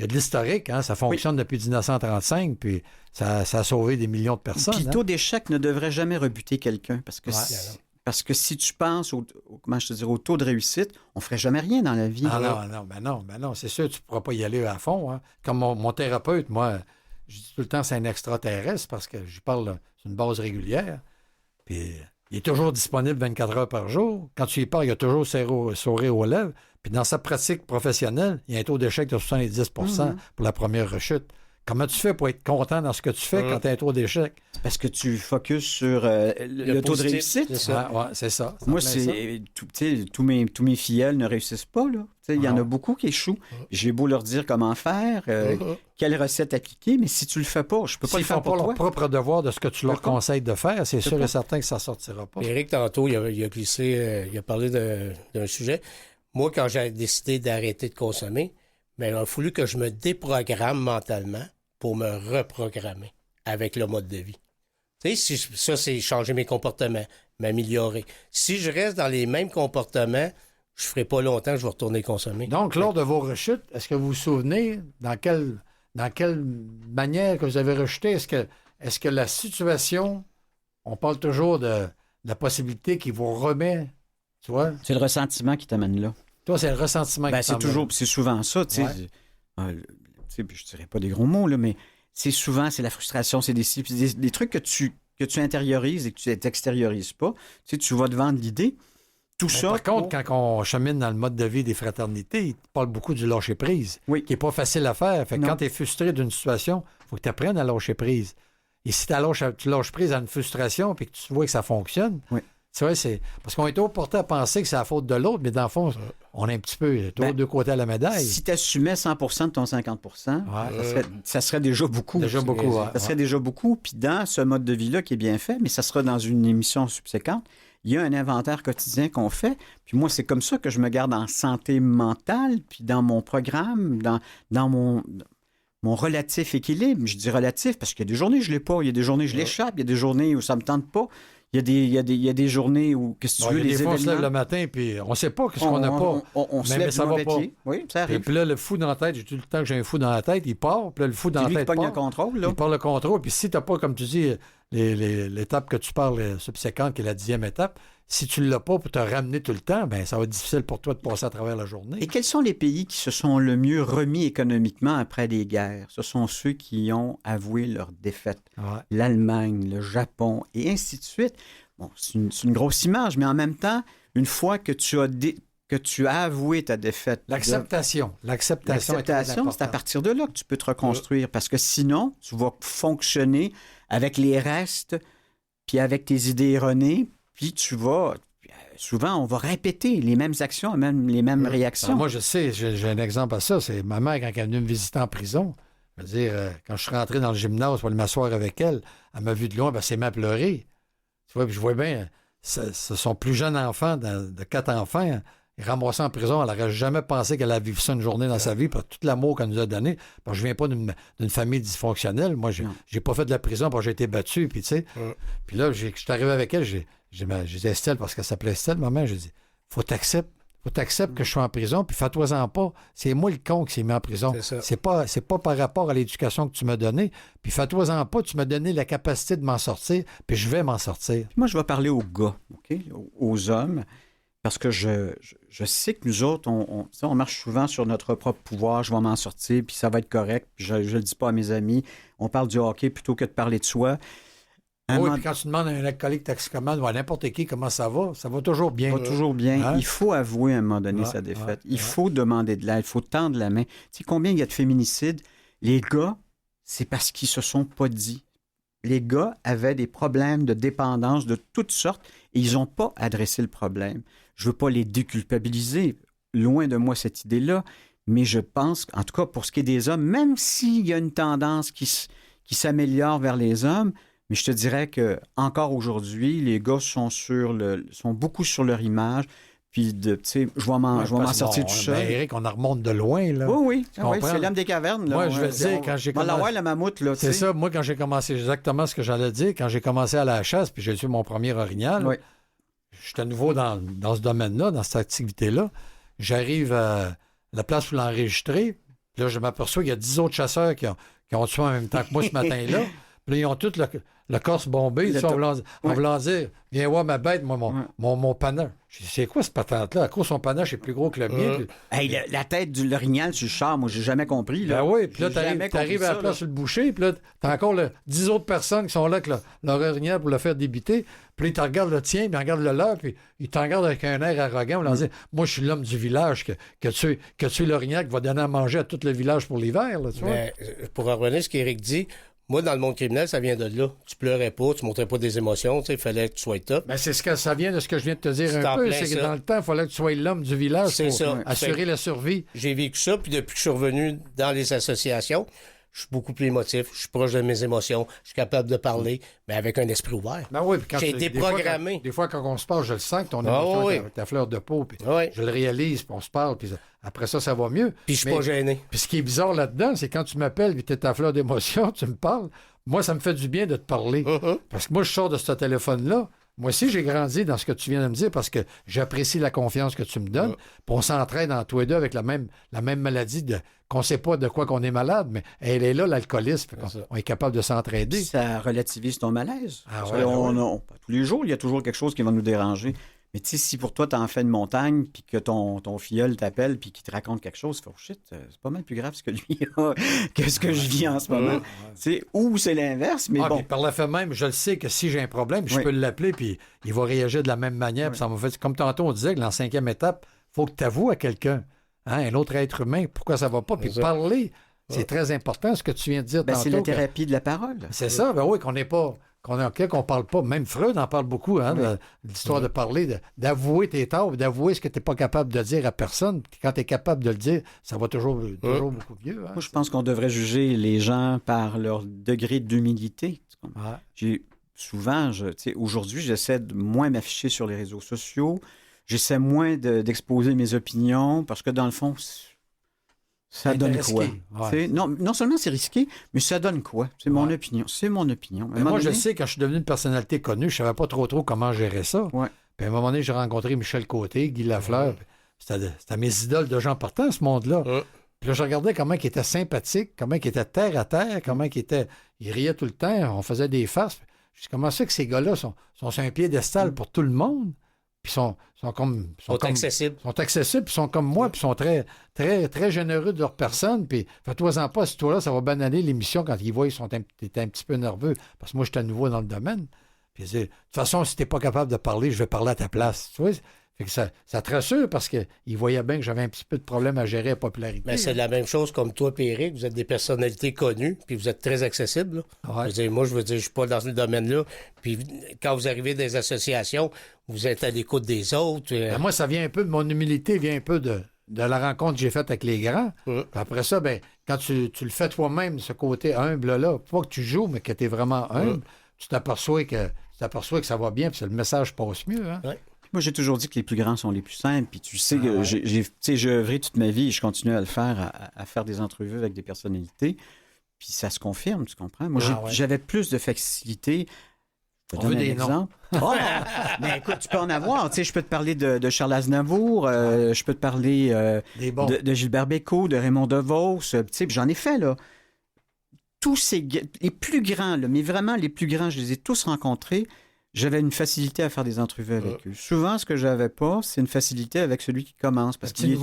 de l'historique, hein? Ça fonctionne depuis 1935, puis ça a sauvé des millions de personnes. Puis le taux d'échec ne devrait jamais rebuter quelqu'un, parce que si tu penses au taux de réussite, on ne ferait jamais rien dans la vie. Non, c'est sûr, tu ne pourras pas y aller à fond. Hein? Comme mon thérapeute, moi, je dis tout le temps c'est un extraterrestre parce que je parle sur une base régulière. Puis il est toujours disponible 24 heures par jour. Quand tu y parles, il a toujours sourire aux lèvres. Puis dans sa pratique professionnelle, il y a un taux d'échec de 70 pour la première rechute. Comment tu fais pour être content dans ce que tu fais quand tu as un taux d'échec? Parce que tu focuses sur le taux de réussite. C'est ça. C'est ça. Moi, tous mes filleuls ne réussissent pas. Là. Il y en a beaucoup qui échouent. J'ai beau leur dire comment faire, quelle recette appliquer, mais si tu le fais pas, je peux pas le faire pour toi. S'ils ne font pas leur propre devoir de ce que tu leur conseilles de faire, c'est sûr et certain que ça ne sortira pas. Éric, tantôt, il a glissé, il a parlé d'un sujet. Moi, quand j'ai décidé d'arrêter de consommer, mais il a fallu que je me déprogramme mentalement pour me reprogrammer avec le mode de vie. Tu sais, ça, c'est changer mes comportements, m'améliorer. Si je reste dans les mêmes comportements, je ne ferai pas longtemps que je vais retourner consommer. Donc, lors de vos rechutes, est-ce que vous vous souvenez dans quelle manière que vous avez rechuté? Est-ce que la situation, on parle toujours de la possibilité qui vous remet, tu vois? C'est le ressentiment qui t'amène là. Toi, c'est le ressentiment qui t'amène là. C'est souvent ça, tu sais. Je dirais pas des gros mots, là, mais c'est la frustration, c'est des trucs que tu intériorises et que tu n'extériorises pas. Tu sais, tu vas devant l'idée. Tout ça. Par contre, quand on chemine dans le mode de vie des fraternités, il parle beaucoup du lâcher-prise, qui n'est pas facile à faire. Fait que quand tu es frustré d'une situation, il faut que tu apprennes à lâcher prise. Et si tu lâches prise à une frustration puis que tu vois que ça fonctionne, tu vois, c'est parce qu'on est toujours porté à penser que c'est la faute de l'autre, mais dans le fond, on est un petit peu deux côtés à la médaille. Si tu assumais 100 de ton 50 ça serait déjà beaucoup. Ça serait déjà beaucoup. Puis dans ce mode de vie-là qui est bien fait, mais ça sera dans une émission subséquente, il y a un inventaire quotidien qu'on fait. Puis moi, c'est comme ça que je me garde en santé mentale, puis dans mon programme, dans mon relatif équilibre. Je dis relatif parce qu'il y a des journées où je ne l'ai pas, il y a des journées où je l'échappe, il y a des journées où ça ne me tente pas. Il y a des journées où, qu'est-ce que tu veux, les événements... on se lève le matin, puis on ne sait pas ce qu'on n'a pas. On se lève ça va pas. Oui, ça arrive. Puis là, le fou dans la tête, j'ai tout le temps que j'ai un fou dans la tête, il part, puis là, le fou dans la tête part. Le contrôle, là. Il part le contrôle, puis si tu n'as pas, comme tu dis, l'étape que tu parles subséquente, qui est la 10e étape, si tu ne l'as pas pour te ramener tout le temps, bien, ça va être difficile pour toi de passer à travers la journée. Et quels sont les pays qui se sont le mieux remis économiquement après les guerres? Ce sont ceux qui ont avoué leur défaite. L'Allemagne, le Japon, et ainsi de suite. Bon, c'est une grosse image, mais en même temps, une fois que tu as avoué ta défaite... L'acceptation c'est à partir de là que tu peux te reconstruire, parce que sinon, tu vas fonctionner avec les restes, puis avec tes idées erronées, puis souvent, on va répéter les mêmes actions, même les mêmes réactions. Alors moi, je sais, j'ai un exemple à ça, c'est ma mère, quand elle est venue me visiter en prison, je veux dire, quand je suis rentré dans le gymnase pour aller m'asseoir avec elle m'a vu de loin, elle s'est mise à pleurer. Tu vois, puis je vois bien, son plus jeune enfant, de 4 enfants, ramassé en prison, elle n'aurait jamais pensé qu'elle allait vivre ça une journée dans sa vie, par tout l'amour qu'elle nous a donné. Parce que je viens pas d'une famille dysfonctionnelle. Moi, j'ai pas fait de la prison parce que j'ai été battu, puis tu sais. Puis là, je suis arrivé avec elle, j'ai dit Estelle, parce qu'elle s'appelait Estelle, maman, j'ai dit, faut t'accepter que je suis en prison, puis fais-toi-en pas. C'est moi le con qui s'est mis en prison. C'est pas par rapport à l'éducation que tu m'as donnée. Puis fais-toi-en pas, tu m'as donné la capacité de m'en sortir, puis je vais m'en sortir. Moi, je vais parler aux gars, OK? Aux hommes, parce que je sais que nous autres, on marche souvent sur notre propre pouvoir, je vais m'en sortir, puis ça va être correct, puis je ne le dis pas à mes amis. On parle du hockey plutôt que de parler de soi. Oui, puis quand tu demandes à un alcoolique toxicomane ou à n'importe qui comment ça va toujours bien. Ça va toujours bien. Hein? Il faut avouer à un moment donné sa défaite. Il faut demander de l'aide, il faut tendre la main. Tu sais combien il y a de féminicides? Les gars, c'est parce qu'ils se sont pas dit. Les gars avaient des problèmes de dépendance de toutes sortes et ils n'ont pas adressé le problème. Je ne veux pas les déculpabiliser, loin de moi cette idée-là, mais je pense, en tout cas pour ce qui est des hommes, même s'il y a une tendance qui s'améliore vers les hommes, mais je te dirais que encore aujourd'hui, les gars sont beaucoup sur leur image, Puis, tu sais, je vais m'en sortir tout seul. Ben, Éric, on en remonte de loin, là. Oui, c'est l'homme des cavernes. Là. Moi, je veux dire, quand j'ai commencé... le mammouth, là, c'est ça, moi, quand j'ai commencé, exactement ce que j'allais dire, quand j'ai commencé à la chasse, puis j'ai eu mon premier orignal, j'étais nouveau dans ce domaine-là, dans cette activité-là. J'arrive à la place pour l'enregistrer, puis là, je m'aperçois qu'il y a 10 autres chasseurs qui ont tué en même temps que moi ce matin-là. Puis là, ils ont tous le corse bombé, en voulant dire, viens voir ma bête, mon panache. Je dis, c'est quoi cette patente-là? À cause son panache est plus gros que le mien. Hey, la tête du l'orignal sur le char, moi, j'ai jamais compris. Là. Ben oui, puis là, t'arrives à la place sur le boucher, puis là, t'as encore 10 autres personnes qui sont là avec leur orignal pour le faire débiter. Puis là, ils te regardent le tien, puis ils regardent le leur, puis ils te regardent avec un air arrogant, en leur disant, moi, je suis l'homme du village, que tu es l'orignal qui va donner à manger à tout le village pour l'hiver, là, tu vois. Mais, pour revenir à ce qu'Éric dit, moi, dans le monde criminel, ça vient de là. Tu pleurais pas, tu montrais pas des émotions, il fallait que tu sois top. Ben, ça vient de ce que je viens de te dire un peu, c'est que dans le temps, il fallait que tu sois l'homme du village pour assurer la survie. J'ai vécu ça, puis depuis que je suis revenu dans les associations, je suis beaucoup plus émotif, je suis proche de mes émotions, je suis capable de parler, mais avec un esprit ouvert. Ben oui, puis quand j'ai été programmé. Des fois, quand on se parle, je le sens que ton émotion est ta fleur de peau, puis je le réalise, puis on se parle, puis après ça va mieux. Puis je suis pas gêné. Puis ce qui est bizarre là-dedans, c'est quand tu m'appelles, puis tu es ta fleur d'émotion, tu me parles, moi, ça me fait du bien de te parler. Parce que moi, je sors de ce téléphone-là. Moi aussi, j'ai grandi dans ce que tu viens de me dire parce que j'apprécie la confiance que tu me donnes. Puis on s'entraide entre tous les deux avec la même maladie qu'on ne sait pas de quoi qu'on est malade, mais elle est là, l'alcoolisme. On est capable de s'entraider. Ça relativise ton malaise. Tous les jours, il y a toujours quelque chose qui va nous déranger. Mais tu sais, si pour toi, tu en fais une montagne, puis que ton filleul t'appelle, puis qu'il te raconte quelque chose, tu fais, oh shit, c'est pas mal plus grave ce que lui a que ce que je vis en ce moment. Ou c'est l'inverse, mais bon. Puis par le fait même, je le sais que si j'ai un problème, je peux l'appeler, puis il va réagir de la même manière. Puis ça m'a fait, comme tantôt, on disait que dans la 5e étape, il faut que tu avoues à quelqu'un, un autre être humain, pourquoi ça va pas. Puis parler, c'est très important, ce que tu viens de dire tantôt. C'est la thérapie de la parole. C'est ça, oui, qu'on n'est pas... qu'on parle pas. Même Freud en parle beaucoup, de l'histoire de parler, d'avouer tes torts, d'avouer ce que tu n'es pas capable de dire à personne. Puis quand tu es capable de le dire, ça va toujours beaucoup mieux. Moi, je pense qu'on devrait juger les gens par leur degré d'humilité. Aujourd'hui, j'essaie de moins m'afficher sur les réseaux sociaux. J'essaie moins d'exposer mes opinions parce que dans le fond, ça donne quoi? Non seulement c'est risqué, mais ça donne quoi? C'est mon opinion. C'est mon opinion. Moi, je sais, quand je suis devenu une personnalité connue, je ne savais pas trop comment gérer ça. Puis à un moment donné, j'ai rencontré Michel Côté, Guy Lafleur. C'était mes idoles de gens partants, ce monde-là. Puis là, je regardais comment il était sympathique, comment il était terre à terre, comment il riait tout le temps, on faisait des farces. Je dis, comment ça que ces gars-là sont sur un piédestal pour tout le monde? Puis sont accessibles. Sont accessibles, puis sont comme moi, puis sont très, très, très généreux de leur personne. Puis fais-toi-en pas, si toi-là, ça va bananer l'émission quand ils voient qu'ils étaient un petit peu nerveux. Parce que moi, j'étais nouveau dans le domaine. Puis de toute façon, si t'es pas capable de parler, je vais parler à ta place. Tu vois? Fait que ça te rassure parce qu'ils voyaient bien que j'avais un petit peu de problème à gérer la popularité. Mais c'est la même chose comme toi, Éric. Vous êtes des personnalités connues, puis vous êtes très accessibles. Moi, je veux dire, je suis pas dans ce domaine-là. Puis quand vous arrivez dans des associations, vous êtes à l'écoute des autres. Moi, ça vient un peu de mon humilité, vient un peu de la rencontre que j'ai faite avec les grands. Puis après ça, quand tu le fais toi-même, ce côté humble-là, pas que tu joues, mais que tu es vraiment humble, tu t'aperçois que ça va bien, puis le message passe mieux. Hein? Moi, j'ai toujours dit que les plus grands sont les plus simples. Puis tu sais que j'ai œuvré toute ma vie et je continue à le faire, à faire des entrevues avec des personnalités. Puis ça se confirme, tu comprends? Moi, j'avais plus de facilité. Je peux te donner un exemple. Mais écoute, tu peux en avoir. Tu sais, je peux te parler de Charles Aznavour, je peux te parler de Gilbert Bécaud, de Raymond DeVos. Tu sais, j'en ai fait, là. Tous les plus grands, là, mais vraiment les plus grands, je les ai tous rencontrés. J'avais une facilité à faire des entrevues avec eux. Souvent, ce que j'avais pas, c'est une facilité avec celui qui commence. Parce qu'il est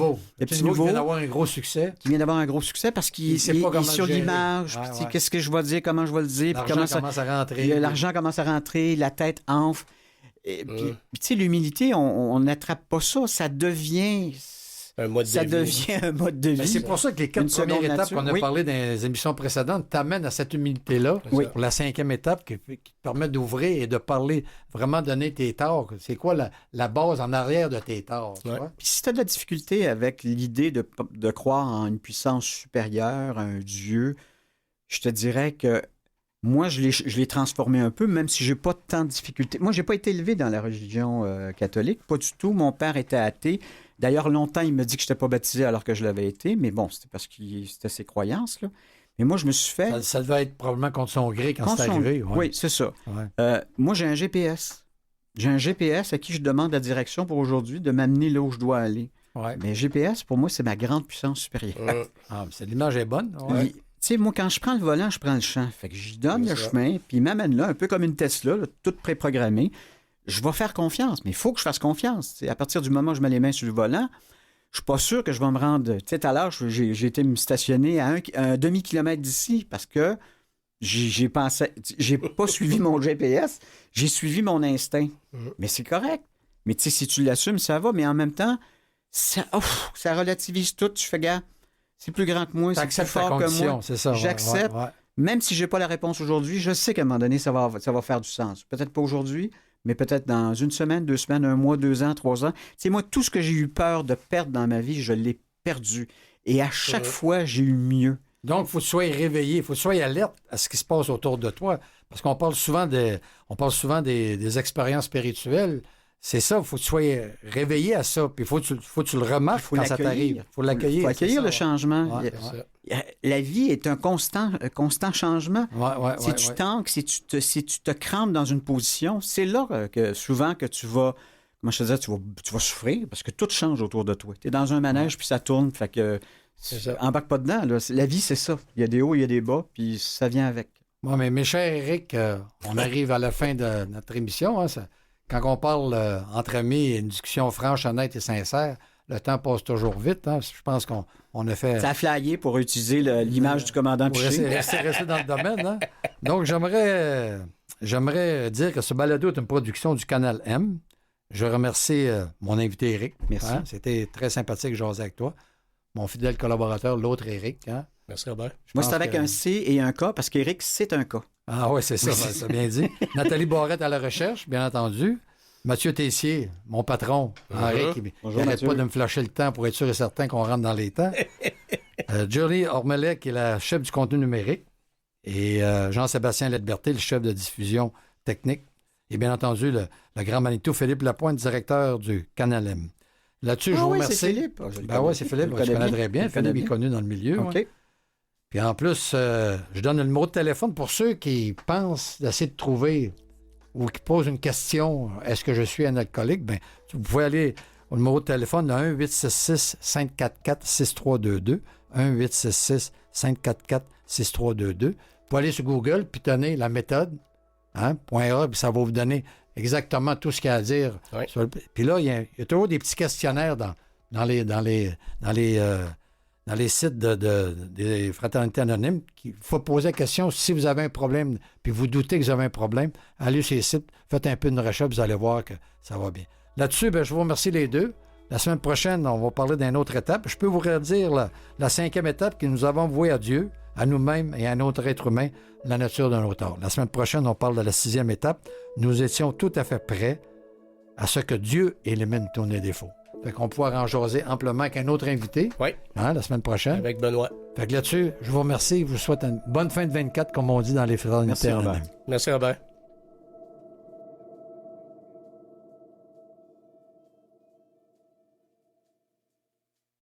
petit nouveau qui vient d'avoir un gros succès. Qui vient d'avoir un gros succès parce qu'il est sur l'image. Qu'est-ce que je vais dire, comment je vais le dire. L'argent commence à rentrer. L'argent commence à rentrer, la tête enfle. Puis, tu sais, l'humilité, on n'attrape pas ça. Ça devient... un mode de vie. C'est pour ça que les 4 premières étapes qu'on a parlé dans les émissions précédentes t'amènent à cette humilité-là. Pour la 5e étape qui te permet d'ouvrir et de parler, vraiment donner tes torts. C'est quoi la base en arrière de tes torts? Puis si tu as de la difficulté avec l'idée de croire en une puissance supérieure, un Dieu, je te dirais que Moi, je l'ai transformé un peu, même si j'ai pas tant de difficultés. Moi, j'ai pas été élevé dans la religion catholique, pas du tout. Mon père était athée. D'ailleurs, longtemps, il me dit que je n'étais pas baptisé alors que je l'avais été, mais bon, c'était parce que c'était ses croyances, là. Mais moi, je me suis fait... Ça devait être probablement contre son gré quand c'est arrivé. Ouais. Oui, c'est ça. Ouais. Moi, j'ai un GPS. J'ai un GPS à qui je demande la direction pour aujourd'hui de m'amener là où je dois aller. Ouais. Mais GPS, pour moi, c'est ma grande puissance supérieure. L'image est bonne. Ouais. Tu sais, moi, quand je prends le volant, je prends le champ. Fait que j'y donne le chemin, puis il m'amène là, un peu comme une Tesla, là, toute préprogrammée. Je vais faire confiance, mais il faut que je fasse confiance. T'sais, à partir du moment où je mets les mains sur le volant, je suis pas sûr que je vais me rendre... Tu sais, tout à l'heure, j'ai été me stationner à un demi-kilomètre d'ici parce que j'ai pas suivi mon GPS, j'ai suivi mon instinct. Mais c'est correct. Mais tu sais, si tu l'assumes, ça va. Mais en même temps, ça relativise tout. Tu fais, gars, c'est plus grand que moi, c'est plus fort que moi. C'est ça. J'accepte. Ouais. Même si j'ai pas la réponse aujourd'hui, je sais qu'à un moment donné, ça va faire du sens. Peut-être pas aujourd'hui, mais peut-être dans une semaine, 2 semaines, 1 mois, 2 ans, 3 ans. Tu sais, moi, tout ce que j'ai eu peur de perdre dans ma vie, je l'ai perdu. Et à chaque fois, j'ai eu mieux. Donc, il faut que tu sois réveillé, il faut que tu sois alerte à ce qui se passe autour de toi. Parce qu'on parle souvent des expériences spirituelles. C'est ça, il faut que tu sois réveillé à ça. Puis il faut que tu le remarques quand ça t'arrive. Il faut l'accueillir. Il faut accueillir le changement. Ouais, la vie est un constant changement. Si tu tanques, si tu te crampes dans une position, c'est là que souvent que tu vas, comment je te disais, tu vas souffrir parce que tout change autour de toi. Tu es dans un manège puis ça tourne. Fait que embarque pas dedans. Là. La vie, c'est ça. Il y a des hauts, il y a des bas, puis ça vient avec. Oui, mais mes chers Éric, on arrive à la fin de notre émission. Hein, quand on parle entre amis, une discussion franche, honnête et sincère, le temps passe toujours vite. Hein. Je pense qu'on a fait... Ça a flyé pour utiliser l'image du commandant Piché. Rester dans le domaine. Hein. Donc, j'aimerais dire que ce balado est une production du Canal M. Je remercie mon invité Éric. Merci. Hein. C'était très sympathique de jaser avec toi. Mon fidèle collaborateur, l'autre Éric. Hein. Merci, Robert. Moi, c'est avec un C et un K, parce qu'Éric, c'est un K. Ah oui, c'est ça, ça bien dit. Nathalie Barrette à la recherche, bien entendu. Mathieu Tessier, mon patron, Henri, qui n'arrête pas de me flasher le temps pour être sûr et certain qu'on rentre dans les temps. Julie Ormelet, qui est la chef du contenu numérique. Et Jean-Sébastien Ledberté, le chef de diffusion technique. Et bien entendu, le grand Manitou, Philippe Lapointe, directeur du Canal M. Là-dessus, je vous remercie. C'est Philippe. Oui, c'est Philippe. Je connais très bien. Philippe est connu dans le milieu. OK. Ouais. Puis en plus, je donne le numéro de téléphone pour ceux qui pensent d'essayer de trouver ou qui posent une question, est-ce que je suis un alcoolique? Bien, vous pouvez aller au numéro de téléphone de 1-866-544-6322. 1-866-544-6322. Vous pouvez aller sur Google puis donner la méthode, .a, puis ça va vous donner exactement tout ce qu'il y a à dire. Oui. Puis là, il y a toujours des petits questionnaires dans les sites des fraternités anonymes. Il faut poser la question, si vous avez un problème, puis vous doutez que vous avez un problème, allez sur les sites, faites un peu de recherche, vous allez voir que ça va bien. Là-dessus, je vous remercie les deux. La semaine prochaine, on va parler d'une autre étape. Je peux vous redire la 5e étape que nous avons vouée à Dieu, à nous-mêmes et à notre être humain, la nature d'un auteur. La semaine prochaine, on parle de la 6e étape. Nous étions tout à fait prêts à ce que Dieu élimine tous nos défauts. Fait qu'on pourra en jaser amplement avec un autre invité. Oui. Hein, la semaine prochaine. Avec Benoît. Fait que là-dessus, je vous remercie. Je vous souhaite une bonne fin de 24, comme on dit dans les fraternités anonymes. Merci, Robert.